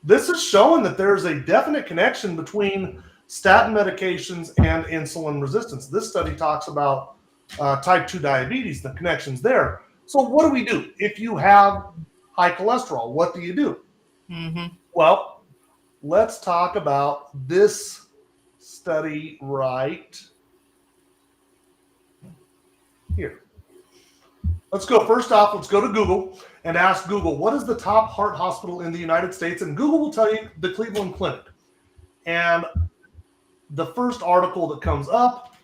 [SPEAKER 2] This is showing that there's a definite connection between statin medications and insulin resistance. This study talks about type 2 diabetes, the connection's there. So what do? If you have high cholesterol, what do you do?
[SPEAKER 1] Mm-hmm.
[SPEAKER 2] Well, let's talk about this study right here. Let's go. First off, let's go to Google and ask Google, what is the top heart hospital in the United States? And Google will tell you the Cleveland Clinic. And the first article that comes up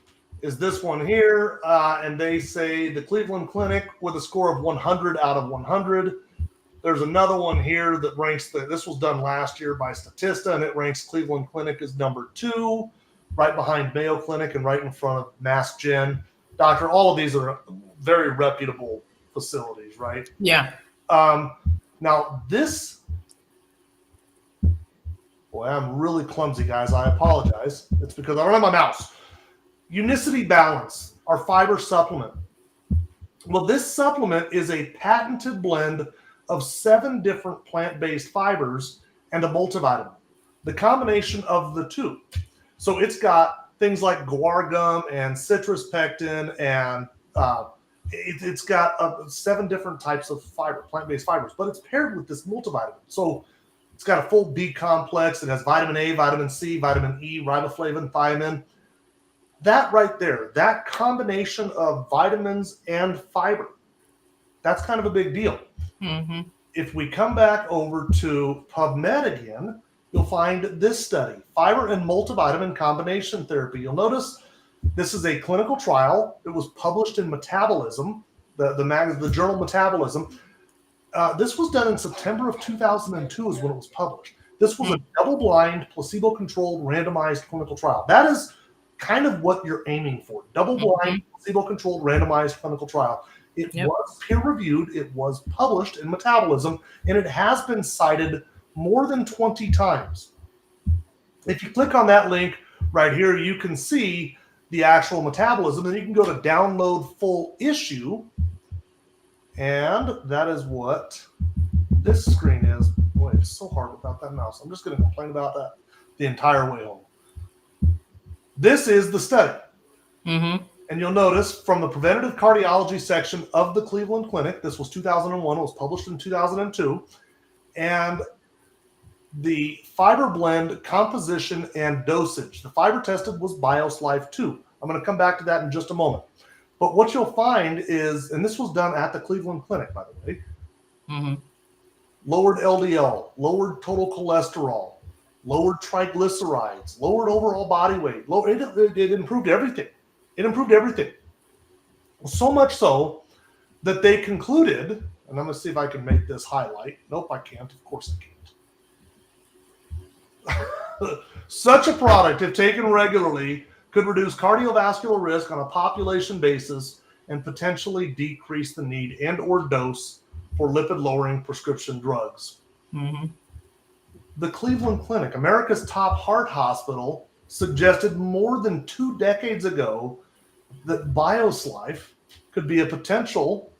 [SPEAKER 2] is this one here. And they say the Cleveland Clinic with a score of 100 out of 100. There's another one here that ranks, this was done last year by Statista, and it ranks Cleveland Clinic as number 2, right behind Mayo Clinic and right in front of Mass Gen. Doctor, all of these are very reputable facilities, right?
[SPEAKER 1] Yeah.
[SPEAKER 2] Now this, boy, I'm really clumsy, guys. I apologize. It's because I don't have my mouse. Unicity Balance, our fiber supplement. Well, this supplement is a patented blend of 7 different plant-based fibers and a multivitamin. The combination of the two. So it's got things like guar gum and citrus pectin, and it's got 7 different types of fiber, plant-based fibers, but it's paired with this multivitamin. So it's got a full B complex. It has vitamin A, vitamin C, vitamin E, riboflavin, thiamine. That right there, that combination of vitamins and fiber, that's kind of a big deal.
[SPEAKER 1] Mm-hmm.
[SPEAKER 2] If we come back over to PubMed again, you'll find this study, fiber and multivitamin combination therapy. You'll notice this is a clinical trial. It was published in Metabolism, the journal Metabolism. This was done in September of 2002 is when it was published. This was a double-blind, placebo-controlled, randomized clinical trial. That is kind of what you're aiming for. Double-blind, placebo-controlled, randomized clinical trial. It was peer-reviewed. It was published in Metabolism, and it has been cited more than 20 times. If you click on that link right here, you can see the actual Metabolism, and you can go to download full issue, and that is what this screen is. Boy, it's so hard without that mouse. I'm just going to complain about that the entire way home. This is the study.
[SPEAKER 1] Mm-hmm.
[SPEAKER 2] And you'll notice from the preventative cardiology section of the Cleveland Clinic, this was 2001, it was published in 2002, and the fiber blend composition and dosage. The fiber tested was BioSlife 2. I'm going to come back to that in just a moment. But what you'll find is, and this was done at the Cleveland Clinic, by the way, lowered LDL, lowered total cholesterol, lowered triglycerides, lowered overall body weight. It improved everything. It improved everything. So much so that they concluded, and I'm going to see if I can make this highlight. Nope, I can't. Of course I can't. Such a product, if taken regularly, could reduce cardiovascular risk on a population basis and potentially decrease the need and or dose for lipid-lowering prescription drugs.
[SPEAKER 1] Mm-hmm.
[SPEAKER 2] The Cleveland Clinic, America's top heart hospital, suggested more than 2 decades ago that BioSlife could be a potential,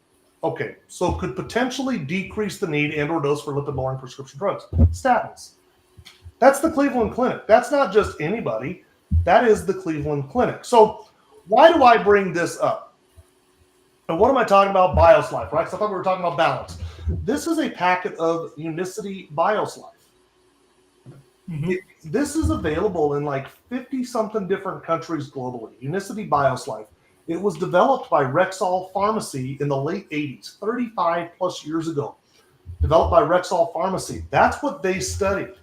[SPEAKER 2] could potentially decrease the need and or dose for lipid-lowering prescription drugs. Statins. That's the Cleveland Clinic. That's not just anybody. That is the Cleveland Clinic. So why do I bring this up? And what am I talking about? BioSlife, right? Because I thought we were talking about balance. This is a packet of Unicity BioSlife. Mm-hmm. This is available in like 50-something different countries globally. Unicity BioSlife. It was developed by Rexall Pharmacy in the late 80s, 35 plus years ago. Developed by Rexall Pharmacy. That's what they studied.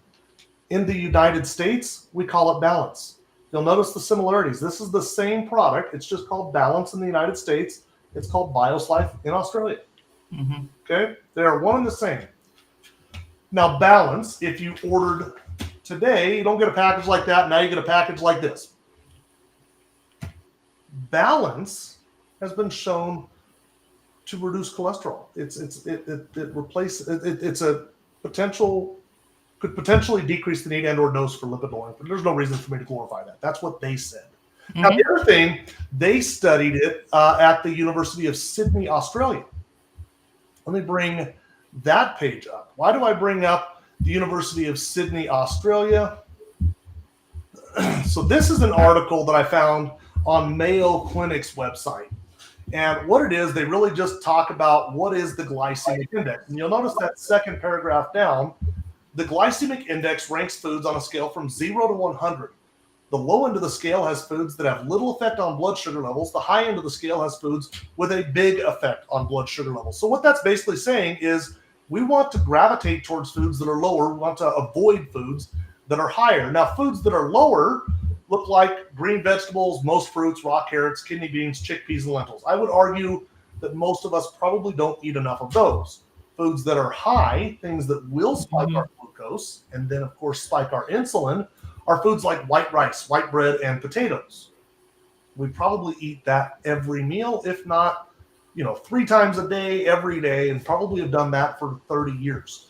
[SPEAKER 2] In the United States, we call it Balance. You'll notice the similarities. This is the same product. It's just called Balance in the United States. It's called BioSlife in Australia. Mm-hmm. Okay? They are one and the same. Now, Balance, if you ordered today, you don't get a package like that. Now you get a package like this. Balance has been shown to reduce cholesterol. Could potentially decrease the need and or dose for lipid lowering. But there's no reason for me to glorify that. That's what they said. Mm-hmm. Now, the other thing, they studied it at the University of Sydney, Australia. Let me bring that page up. Why do I bring up the University of Sydney, Australia? So this is an article that I found on Mayo Clinic's website. And what it is, they really just talk about what is the glycemic index. And you'll notice that second paragraph down, the glycemic index ranks foods on a scale from 0 to 100. The low end of the scale has foods that have little effect on blood sugar levels. The high end of the scale has foods with a big effect on blood sugar levels. So what that's basically saying is we want to gravitate towards foods that are lower. We want to avoid foods that are higher. Now, foods that are lower look like green vegetables, most fruits, raw carrots, kidney beans, chickpeas, and lentils. I would argue that most of us probably don't eat enough of those. Foods that are high, things that will spike our glucose, and then, of course, spike our insulin, are foods like white rice, white bread, and potatoes. We probably eat that every meal, if not, 3 times a day, every day, and probably have done that for 30 years.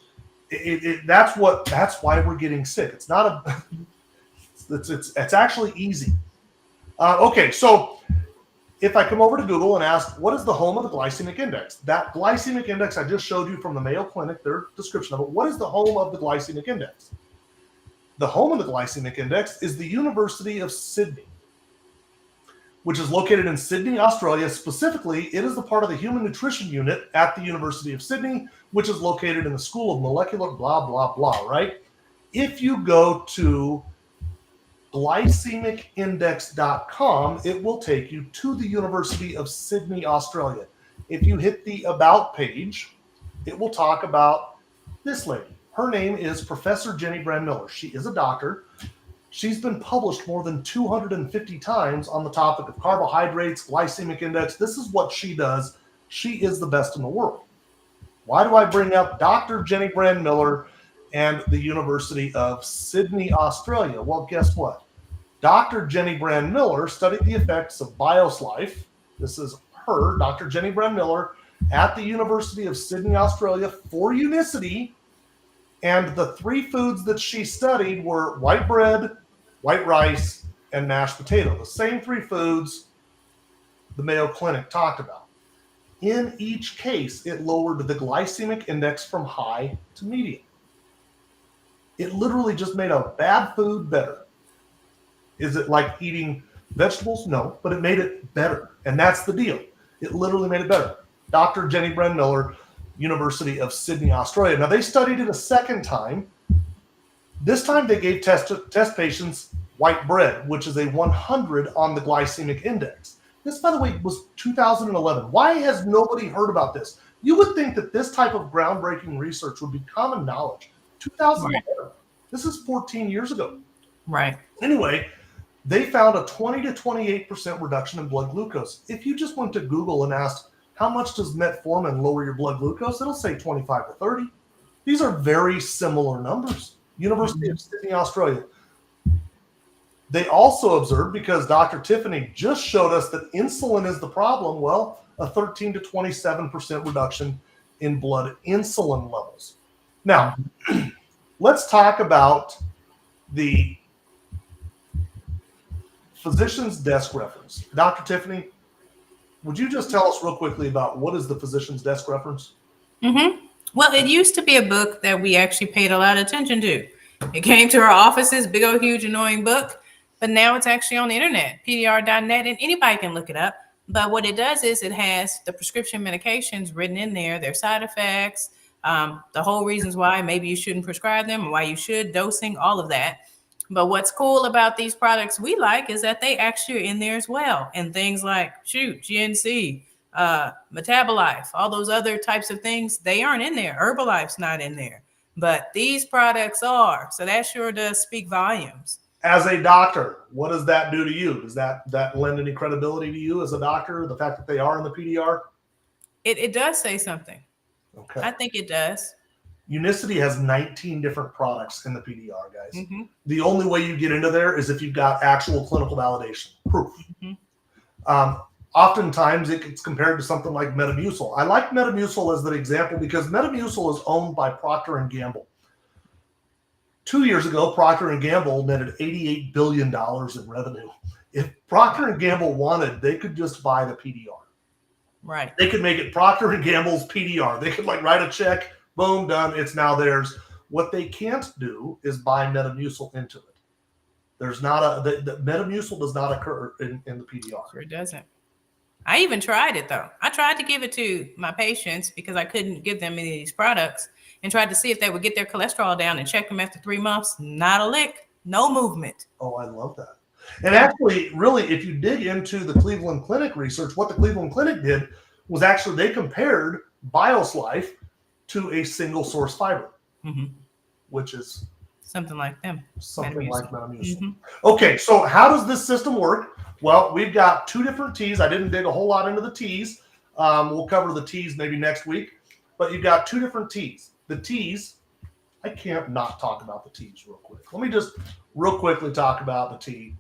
[SPEAKER 2] That's why we're getting sick. It's not a it's actually easy. Okay, so if I come over to Google and ask, what is the home of the glycemic index? That glycemic index I just showed you from the Mayo Clinic, their description of it, what is the home of the glycemic index? The home of the glycemic index is the University of Sydney, which is located in Sydney, Australia. Specifically, it is the part of the Human Nutrition Unit at the University of Sydney, which is located in the School of Molecular blah, blah, blah, right? If you go to glycemicindex.com, it will take you to the University of Sydney, Australia. If you hit the About page, it will talk about this lady. Her name is Professor Jenny Brand-Miller. She is a doctor. She's been published more than 250 times on the topic of carbohydrates, glycemic index. This is what she does. She is the best in the world. Why do I bring up Dr. Jenny Brand-Miller and the University of Sydney, Australia? Well, guess what? Dr. Jenny Brand-Miller studied the effects of BioSlife. This is her, Dr. Jenny Brand-Miller, at the University of Sydney, Australia for unicity. And the 3 foods that she studied were white bread, white rice, and mashed potato. The same 3 foods the Mayo Clinic talked about. In each case, it lowered the glycemic index from high to medium. It literally just made a bad food better. Is it like eating vegetables? No, but it made it better. And that's the deal. It literally made it better. Dr. Jenny Brand-Miller, University of Sydney, Australia. Now, they studied it a second time. This time they gave test patients white bread, which is a 100 on the glycemic index. This, by the way, was 2011. Why has nobody heard about this? You would think that this type of groundbreaking research would be common knowledge. 2011. Right. This is 14 years ago.
[SPEAKER 1] Right.
[SPEAKER 2] Anyway, they found a 20 to 28% reduction in blood glucose. If you just went to Google and asked, how much does metformin lower your blood glucose? It'll say 25 to 30. These are very similar numbers. University of Sydney, Australia. They also observed, because Dr. Tiffany just showed us that insulin is the problem, well, a 13 to 27% reduction in blood insulin levels. Now, let's talk about the physician's desk reference. Dr. Tiffany, would you just tell us real quickly about what is the physician's desk reference?
[SPEAKER 1] Mm-hmm. Well, it used to be a book that we actually paid a lot of attention to. It came to our offices, big old huge annoying book, but now it's actually on the internet, pdr.net, and anybody can look it up. But what it does is it has the prescription medications written in there, their side effects, the whole reasons why maybe you shouldn't prescribe them or why you should, dosing, all of that. But what's cool about these products we like is that they actually are in there as well. And things like, GNC, Metabolife, all those other types of things, they aren't in there. Herbalife's not in there. But these products are. So that sure does speak volumes.
[SPEAKER 2] As a doctor, what does that do to you? Does that lend any credibility to you as a doctor, the fact that they are in the PDR?
[SPEAKER 1] It does say something.
[SPEAKER 2] Okay.
[SPEAKER 1] I think it does.
[SPEAKER 2] Unicity has 19 different products in the PDR, guys. Mm-hmm. The only way you get into there is if you've got actual clinical validation, proof. Mm-hmm. Oftentimes it gets compared to something like Metamucil. I like Metamucil as an example because Metamucil is owned by Procter & Gamble. 2 years ago, Procter & Gamble netted $88 billion in revenue. If Procter & Gamble wanted, they could just buy the PDR.
[SPEAKER 1] Right.
[SPEAKER 2] They could make it Procter & Gamble's PDR. They could write a check, boom, done, it's now theirs. What they can't do is buy Metamucil into it. There's not the Metamucil does not occur in the PDR.
[SPEAKER 1] Sure it doesn't. I even tried it though. I tried to give it to my patients because I couldn't give them any of these products and tried to see if they would get their cholesterol down and check them after 3 months. Not a lick, no movement.
[SPEAKER 2] Oh, I love that. And actually, really, if you dig into the Cleveland Clinic research, what the Cleveland Clinic did was actually they compared BIOS Life to a single source fiber, which is
[SPEAKER 1] something like them.
[SPEAKER 2] Something
[SPEAKER 1] Metamucil.
[SPEAKER 2] like Metamucil. Okay, so how does this system work? Well, we've got two different teas. I didn't dig a whole lot into the teas. We'll cover the teas maybe next week. But you've got two different teas. The teas, I can't not talk about the teas real quick. Let me just real quickly talk about the tea.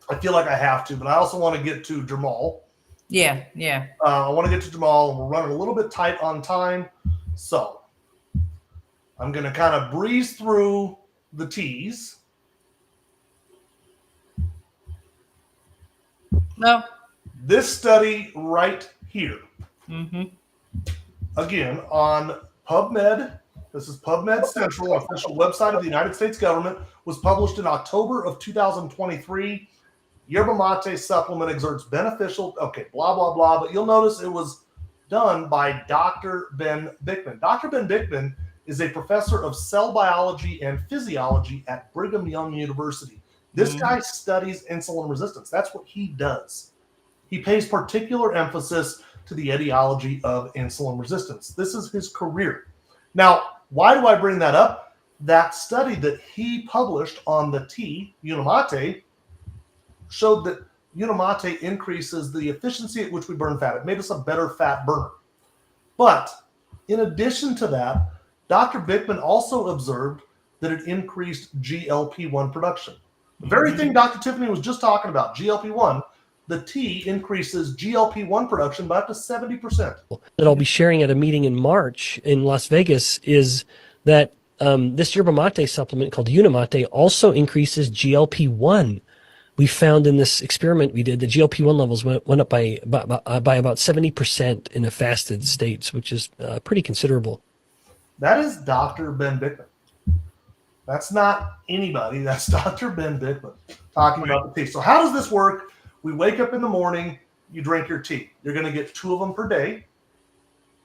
[SPEAKER 2] I feel like I have to, but I also want to get to Jamal.
[SPEAKER 1] Yeah.
[SPEAKER 2] I want to get to Jamal, and we're running a little bit tight on time. So I'm going to kind of breeze through the teas.
[SPEAKER 1] No.
[SPEAKER 2] This study right here, again, on PubMed, this is PubMed Central, official website of the United States government, was published in October of 2023. Yerba mate supplement exerts beneficial, blah, blah, blah. But you'll notice it was done by Dr. Ben Bickman. Dr. Ben Bickman is a professor of cell biology and physiology at Brigham Young University. This guy studies insulin resistance. That's what he does. He pays particular emphasis to the etiology of insulin resistance. This is his career. Now, why do I bring that up? That study that he published on the tea, Unimate, showed that Unimate increases the efficiency at which we burn fat. It made us a better fat burner. But in addition to that, Dr. Bickman also observed that it increased GLP-1 production. The very thing Dr. Tiffany was just talking about, GLP-1, the tea increases GLP-1 production by up to 70%.
[SPEAKER 4] That I'll be sharing at a meeting in March in Las Vegas is that this yerba mate supplement called Unimate also increases GLP-1. We found in this experiment we did, the GLP-1 levels went up by about 70% in a fasted state, which is pretty considerable.
[SPEAKER 2] That is Dr. Ben Bickman. That's not anybody. That's Dr. Ben Bickman talking about the tea. So how does this work? We wake up in the morning, you drink your tea. You're going to get 2 of them per day.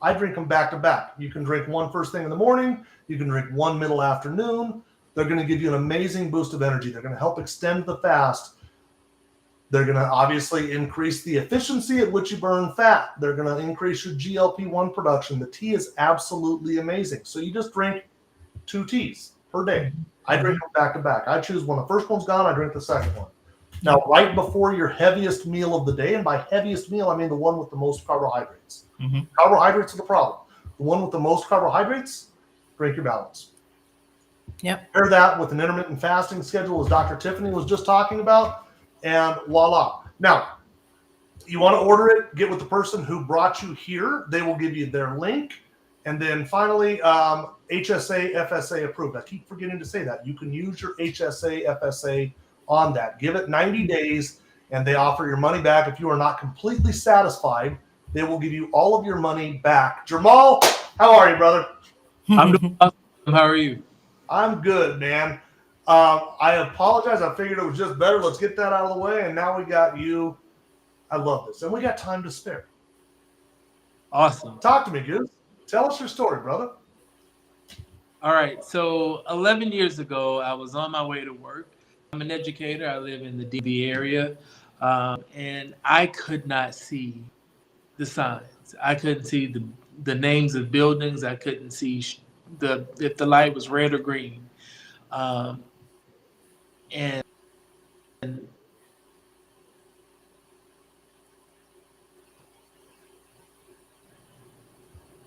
[SPEAKER 2] I drink them back to back. You can drink one first thing in the morning. You can drink one middle afternoon. They're going to give you an amazing boost of energy. They're going to help extend the fast. They're going to obviously increase the efficiency at which you burn fat. They're going to increase your GLP-1 production. The tea is absolutely amazing. So you just drink 2 teas per day. I drink them back to back. I choose when the first one's gone, I drink the second one. Now, right before your heaviest meal of the day, and by heaviest meal, I mean the one with the most carbohydrates. Carbohydrates are the problem. The one with the most carbohydrates, drink your balance.
[SPEAKER 1] Yep.
[SPEAKER 2] Pair that with an intermittent fasting schedule, as Dr. Tiffany was just talking about, and voila. Now, you want to order it, get with the person who brought you here. They will give you their link. And then finally, HSA, FSA approved. I keep forgetting to say that. You can use your HSA, FSA on that. Give it 90 days, and they offer your money back. If you are not completely satisfied, they will give you all of your money back. Jamal, how are you, brother?
[SPEAKER 5] I'm doing awesome. How are you?
[SPEAKER 2] I'm good, man. I apologize. I figured it was just better. Let's get that out of the way. And now we got you. I love this. And we got time to spare.
[SPEAKER 5] Awesome.
[SPEAKER 2] Talk to me, Goose. Tell us your story, brother.
[SPEAKER 5] All right. So 11 years ago, I was on my way to work. I'm an educator. I live in the DB area. And I could not see the signs. I couldn't see the names of buildings. I couldn't see if the light was red or green. And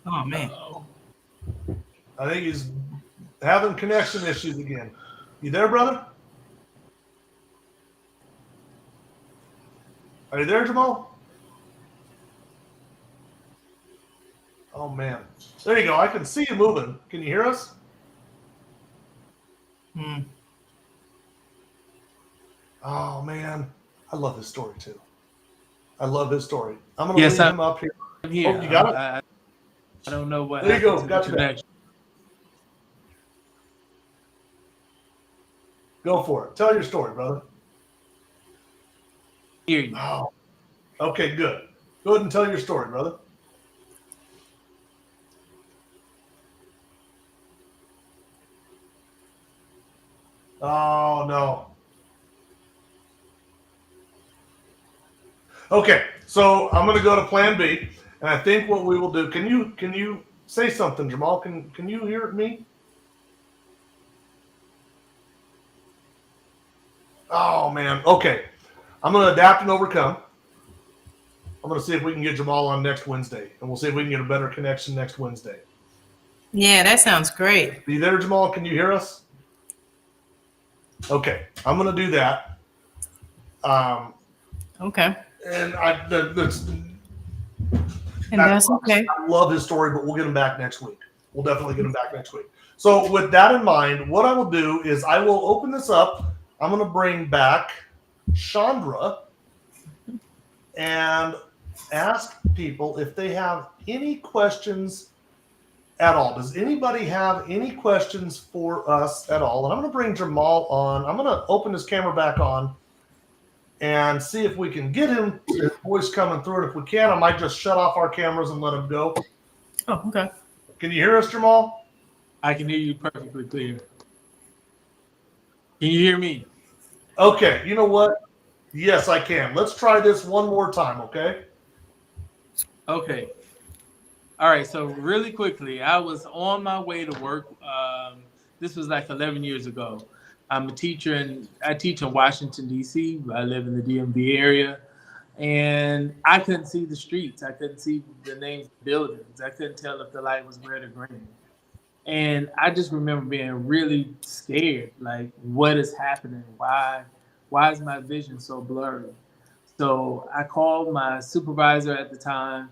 [SPEAKER 1] Oh man.
[SPEAKER 2] I think he's having connection issues again. You there, brother? Are you there, Jamal? Oh, man. There you go. I can see you moving. Can you hear us? Oh, man. I love his story, too. I love his story. I'm going to leave him up here.
[SPEAKER 5] I'm here.
[SPEAKER 2] Oh, you got it?
[SPEAKER 5] I don't know what.
[SPEAKER 2] There you go.
[SPEAKER 5] happened to
[SPEAKER 2] Got
[SPEAKER 5] the
[SPEAKER 2] you back.
[SPEAKER 5] connection.
[SPEAKER 2] Go for it. Tell your story, brother.
[SPEAKER 5] Hear you.
[SPEAKER 2] Oh, Okay, good. Go ahead and tell your story, brother. Oh no. Okay, so I'm going to go to Plan B, and I think what we will do. Can you say something, Jamal? Can you hear me? Oh man. Okay, I'm going to adapt and overcome. I'm going to see if we can get Jamal on next Wednesday, and we'll see if we can get a better connection next Wednesday.
[SPEAKER 1] Yeah, that sounds great.
[SPEAKER 2] Are you there, Jamal? Can you hear us? Okay, I'm going to do that.
[SPEAKER 1] Okay.
[SPEAKER 2] And
[SPEAKER 1] That's okay.
[SPEAKER 2] I love his story, but we'll get him back next week. We'll definitely get him back next week. So with that in mind, what I will do is I will open this up. I'm going to bring back Chandra and ask people if they have any questions at all. Does anybody have any questions for us at all? And I'm going to bring Jamal on. I'm going to open his camera back on and see if we can get his voice coming through. And if we can, I might just shut off our cameras and let him go.
[SPEAKER 1] Oh, okay.
[SPEAKER 2] Can you hear us, Jamal?
[SPEAKER 5] I can hear you perfectly clear. Can you hear me?
[SPEAKER 2] Okay, you know what? Yes, I can. Let's try this one more time, okay?
[SPEAKER 5] Okay. All right. So really quickly, I was on my way to work. This was like 11 years ago. I'm a teacher, and I teach in Washington, D.C. I live in the DMV area. And I couldn't see the streets. I couldn't see the names of buildings. I couldn't tell if the light was red or green. And I just remember being really scared. Like, what is happening? Why is my vision so blurry? So I called my supervisor at the time,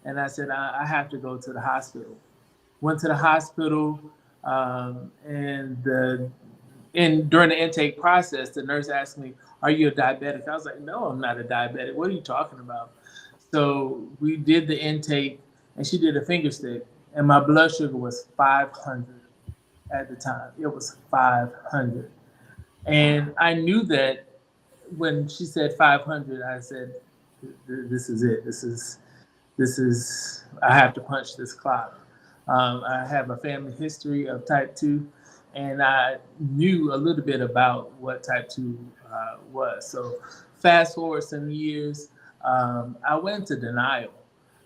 [SPEAKER 5] and I said, I have to go to the hospital. Went to the hospital, and during the intake process, the nurse asked me, "Are you a diabetic?" I was like, "No, I'm not a diabetic. What are you talking about?" So we did the intake, and she did a finger stick, and my blood sugar was 500 at the time. It was 500. And I knew that when she said 500, I said, "This is it. This is, I have to punch this clock." I have a family history of type 2, and I knew a little bit about what type 2 was. So fast forward some years, I went into denial.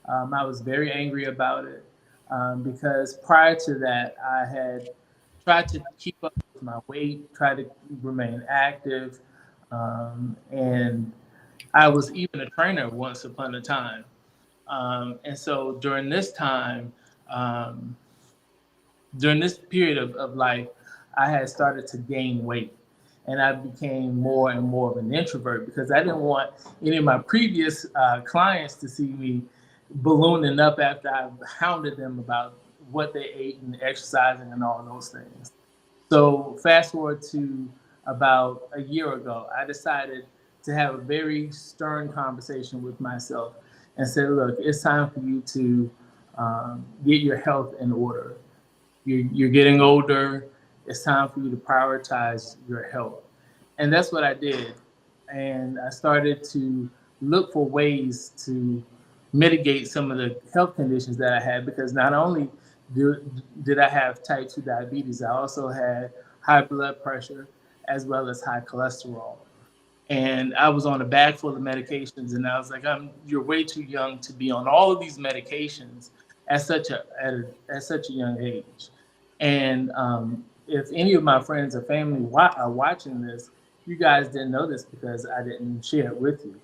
[SPEAKER 5] I was very angry about it because prior to that, I had tried to keep up with my weight, tried to remain active, and I was even a trainer once upon a time. And so during this time, during this period of life, I had started to gain weight, and I became more and more of an introvert because I didn't want any of my previous clients to see me ballooning up after I hounded them about what they ate and exercising and all those things. So fast forward to about a year ago, I decided to have a very stern conversation with myself and said, "Look, it's time for you to get your health in order. You're getting older. It's time for you to prioritize your health." And that's what I did. And I started to look for ways to mitigate some of the health conditions that I had, because not only did I have type 2 diabetes, I also had high blood pressure as well as high cholesterol. And I was on a bag full of medications, and I was like, "You're way too young to be on all of these medications at such a young age." And if any of my friends or family are watching this, you guys didn't know this because I didn't share it with you.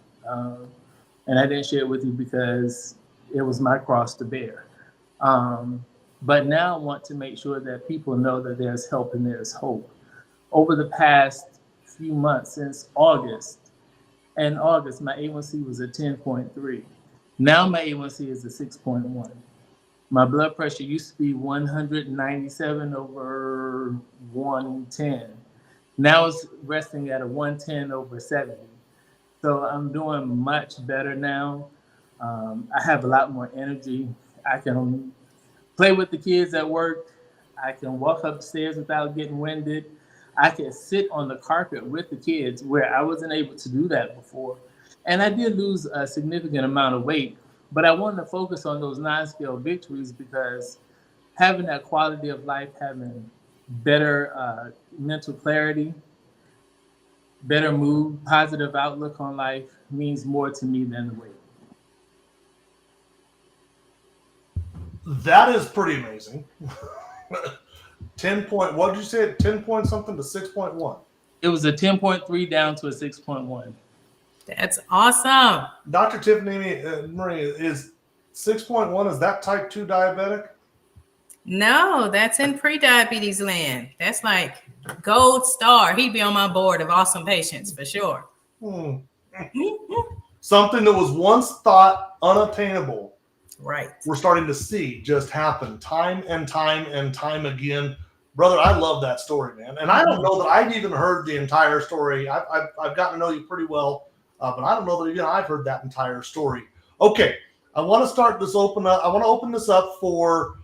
[SPEAKER 5] And I didn't share it with you because it was my cross to bear. But now I want to make sure that people know that there's help and there's hope. Over the past few months, since August, my A1C was at 10.3. Now my A1C is at 6.1. My blood pressure used to be 197 over 110. Now it's resting at a 110 over 70. So I'm doing much better now. I have a lot more energy. I can play with the kids at work. I can walk upstairs without getting winded. I can sit on the carpet with the kids where I wasn't able to do that before. And I did lose a significant amount of weight, but I wanted to focus on those non-scale victories because having that quality of life, having better mental clarity, better mood, positive outlook on life means more to me than the weight.
[SPEAKER 2] That is pretty amazing. 10 point, what did you say? 10 point something to 6.1.
[SPEAKER 5] It was a 10.3 down to a 6.1.
[SPEAKER 1] That's awesome.
[SPEAKER 2] Dr. Tiffany Marie, is 6.1, is that type 2 diabetic?
[SPEAKER 1] No, that's in pre-diabetes land. That's like gold star. He'd be on my board of awesome patients for sure.
[SPEAKER 2] Something that was once thought unattainable,
[SPEAKER 1] Right.
[SPEAKER 2] we're starting to see just happen time and time and time again. Brother, I love that story, man. And I don't know that I've even heard the entire story. I've gotten to know you pretty well, but I don't know that even I've heard that entire story. Okay, I want to start this open up. I want to open this up for.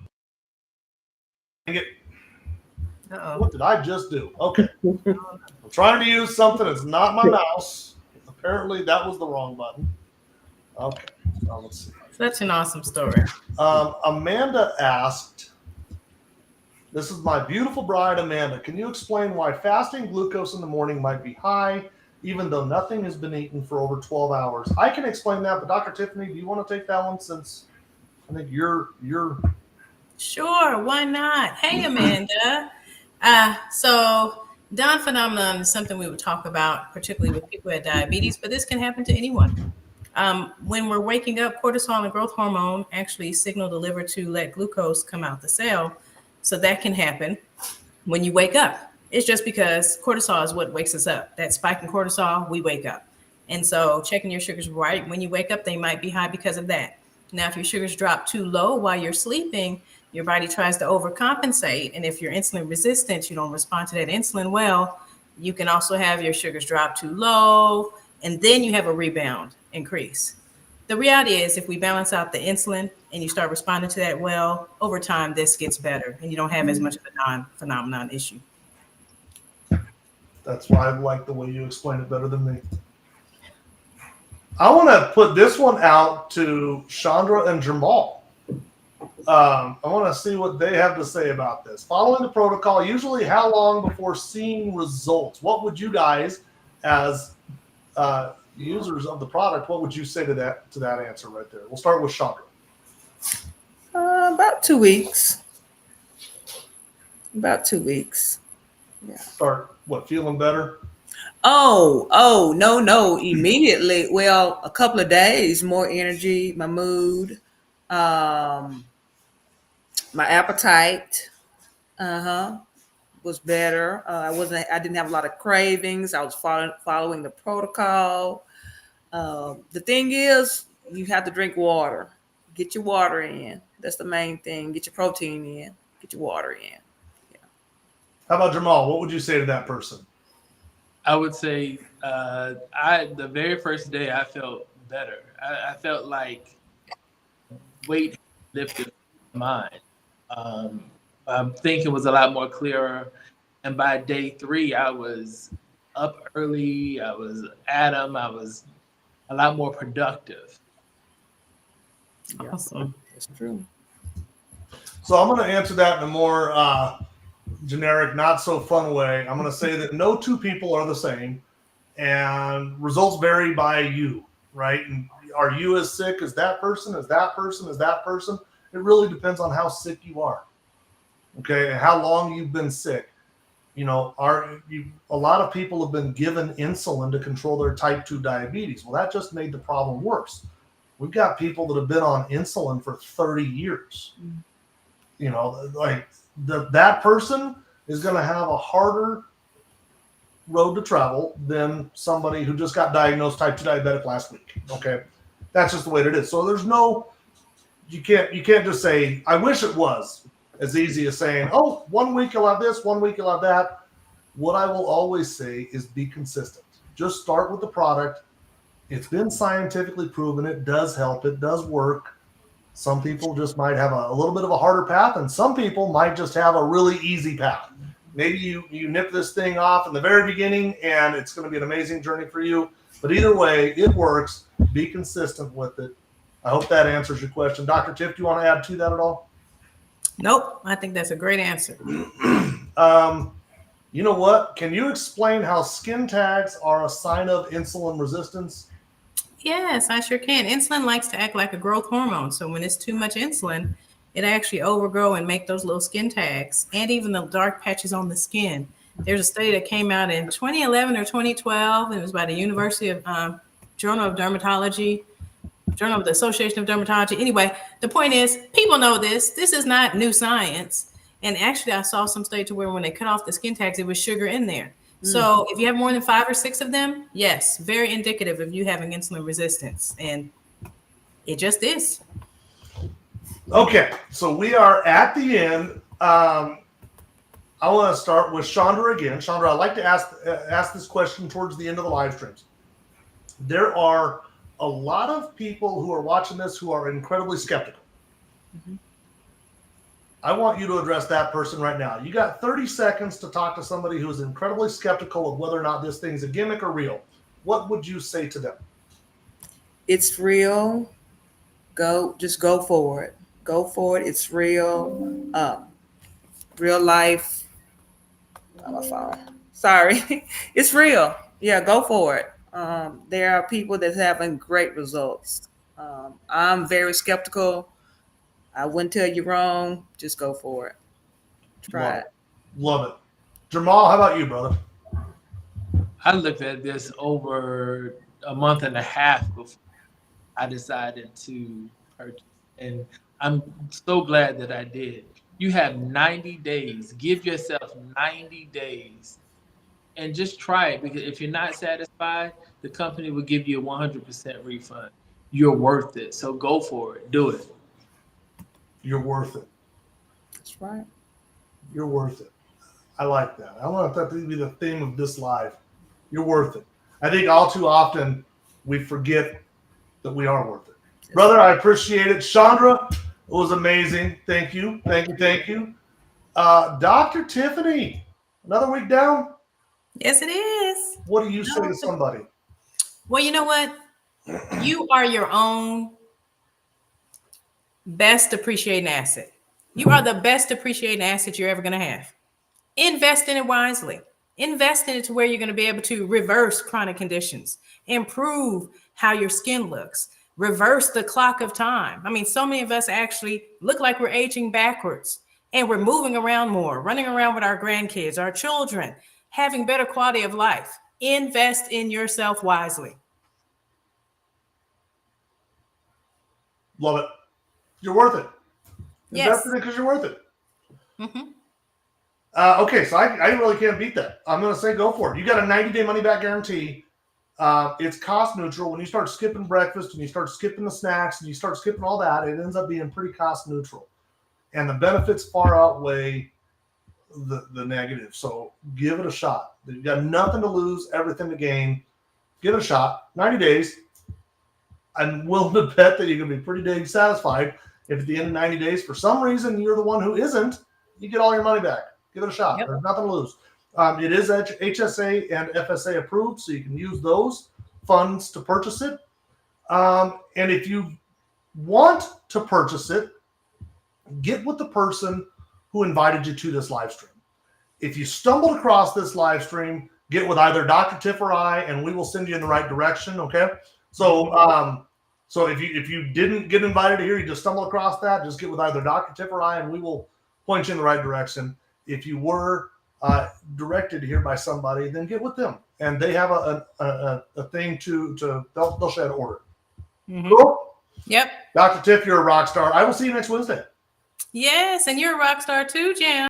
[SPEAKER 1] Uh-oh.
[SPEAKER 2] What did I just do? Okay, I'm trying to use something that's not my mouse. Apparently, that was the wrong button. Okay, now let's see.
[SPEAKER 1] Such an awesome story.
[SPEAKER 2] Amanda asked, this is my beautiful bride, Amanda. Can you explain why fasting glucose in the morning might be high, even though nothing has been eaten for over 12 hours? I can explain that, but Dr. Tiffany, do you want to take that one since I think you're
[SPEAKER 1] Sure, why not? Hey, Amanda. So Down phenomenon is something we would talk about, particularly with people with diabetes, but this can happen to anyone. When we're waking up, cortisol and growth hormone actually signal the liver to let glucose come out the cell. So that can happen when you wake up. It's just because cortisol is what wakes us up. That spike in cortisol, we wake up. And so checking your sugars right when you wake up, they might be high because of that. Now, if your sugars drop too low while you're sleeping, your body tries to overcompensate. And if you're insulin resistant, you don't respond to that insulin well, you can also have your sugars drop too low, and then you have a rebound increase. The reality is, if we balance out the insulin and you start responding to that well, over time, this gets better and you don't have as much of a non-phenomenon issue.
[SPEAKER 2] That's why I like the way you explain it better than me. I want to put this one out to Chandra and Jamal. I want to see what they have to say about this. Following the protocol, usually how long before seeing results? What would you guys, as users of the product, what would you say to that answer right there? We'll start with Chandra.
[SPEAKER 3] About 2 weeks. About 2 weeks. Yeah.
[SPEAKER 2] Start feeling better?
[SPEAKER 3] Oh, no, immediately. Well, a couple of days, more energy, my mood, my appetite, was better. I didn't have a lot of cravings. I was following the protocol. The thing is, you have to drink water. Get your water in. That's the main thing. Get your protein in. Get your water in. Yeah.
[SPEAKER 2] How about Jamal? What would you say to that person?
[SPEAKER 5] I would say the very first day I felt better. I felt like weight lifted my mind. I'm thinking was a lot more clearer. And by day 3, I was up early. I was at 'em. I was a lot more productive.
[SPEAKER 1] Awesome.
[SPEAKER 3] That's true.
[SPEAKER 2] So I'm going to answer that in a more generic, not so fun way. I'm going to say that no two people are the same, and results vary by you, right? And are you as sick as that person, as that person, as that person? It really depends on how sick you are, okay, and how long you've been sick. You know, a lot of people have been given insulin to control their type 2 diabetes. Well, that just made the problem worse. We've got people that have been on insulin for 30 years. You know, like that person is going to have a harder road to travel than somebody who just got diagnosed type 2 diabetic last week. Okay, that's just the way it is. So there's you can't just say, I wish it was as easy as saying, oh, 1 week you'll have this, 1 week you'll have that. What I will always say is be consistent. Just start with the product. It's been scientifically proven. It does help. It does work. Some people just might have a little bit of a harder path, and some people might just have a really easy path. Maybe you nip this thing off in the very beginning, and it's going to be an amazing journey for you. But either way, it works. Be consistent with it. I hope that answers your question. Dr. Tiff, do you want to add to that at all?
[SPEAKER 1] Nope. I think that's a great answer.
[SPEAKER 2] You know what? Can you explain how skin tags are a sign of insulin resistance?
[SPEAKER 1] Yes, I sure can. Insulin likes to act like a growth hormone. So when it's too much insulin, it actually overgrow and make those little skin tags and even the dark patches on the skin. There's a study that came out in 2011 or 2012. It was by the University of Journal of Dermatology, Journal of the Association of Dermatology. Anyway, the point is, people know this. This is not new science. And actually, I saw some study to where when they cut off the skin tags, it was sugar in there. So if you have more than 5 or 6 of them, yes, very indicative of you having insulin resistance. And it just is.
[SPEAKER 2] Okay, so we are at the end. I want to start with Chandra again. Chandra, I'd like to ask this question towards the end of the live streams. There are a lot of people who are watching this who are incredibly skeptical. Mm-hmm. I want you to address that person right now. You got 30 seconds to talk to somebody who is incredibly skeptical of whether or not this thing's a gimmick or real. What would you say to them?
[SPEAKER 3] It's real. Just go for it. Go for it. It's real. Real life. On my phone. Sorry. It's real. Yeah, go for it. There are people that's having great results. I'm very skeptical. I wouldn't tell you wrong. Just go for it. Try it.
[SPEAKER 2] Love it. Jamal, how about you, brother?
[SPEAKER 5] I looked at this over a month and a half before I decided to purchase. And I'm so glad that I did. You have 90 days. Give yourself 90 days and just try it, because if you're not satisfied, the company will give you a 100% refund. You're worth it. So go for it. Do it.
[SPEAKER 2] You're worth it.
[SPEAKER 3] That's right.
[SPEAKER 2] You're worth it. I like that. I want that to be the theme of this live. You're worth it. I think all too often we forget that we are worth it. Brother, I appreciate it. Chandra, it was amazing. Thank you. Thank you. Thank you. Dr. Tiffany, another week down?
[SPEAKER 1] Yes, it is.
[SPEAKER 2] What do you say to somebody?
[SPEAKER 1] Well, you know what? You are your own best appreciating asset. You are the best appreciating asset you're ever going to have. Invest in it wisely. Invest in it to where you're going to be able to reverse chronic conditions, improve how your skin looks, reverse the clock of time. I mean, so many of us actually look like we're aging backwards, and we're moving around more, running around with our grandkids, our children, having better quality of life. Invest in yourself wisely.
[SPEAKER 2] Love it. You're worth it.
[SPEAKER 1] Yes.
[SPEAKER 2] Invest in it because you're worth it.
[SPEAKER 1] Mm-hmm.
[SPEAKER 2] Okay, so I really can't beat that. I'm going to say go for it. You got a 90-day money-back guarantee. It's cost neutral. When you start skipping breakfast and you start skipping the snacks and you start skipping all that, it ends up being pretty cost neutral. And the benefits far outweigh the negative. So give it a shot. You've got nothing to lose, everything to gain. Give it a shot. 90 days. I'm willing to bet that you're going to be pretty dang satisfied if at the end of 90 days, for some reason, you're the one who isn't, you get all your money back. Give it a shot.
[SPEAKER 1] Yep.
[SPEAKER 2] There's nothing to lose. It is HSA and FSA approved, so you can use those funds to purchase it. And if you want to purchase it, get with the person who invited you to this live stream. If you stumbled across this live stream, get with either Dr. Tiff or I, and we will send you in the right direction, okay? So if you didn't get invited here, you just stumbled across that, just get with either Dr. Tiff or I, and we will point you in the right direction. If you were directed here by somebody, then get with them, and they have a thing they'll shed order.
[SPEAKER 1] Mm-hmm.
[SPEAKER 2] Cool?
[SPEAKER 1] Yep.
[SPEAKER 2] Dr. Tiff, you're a rock star. I will see you next Wednesday.
[SPEAKER 1] Yes, and you're a rock star too, Jim.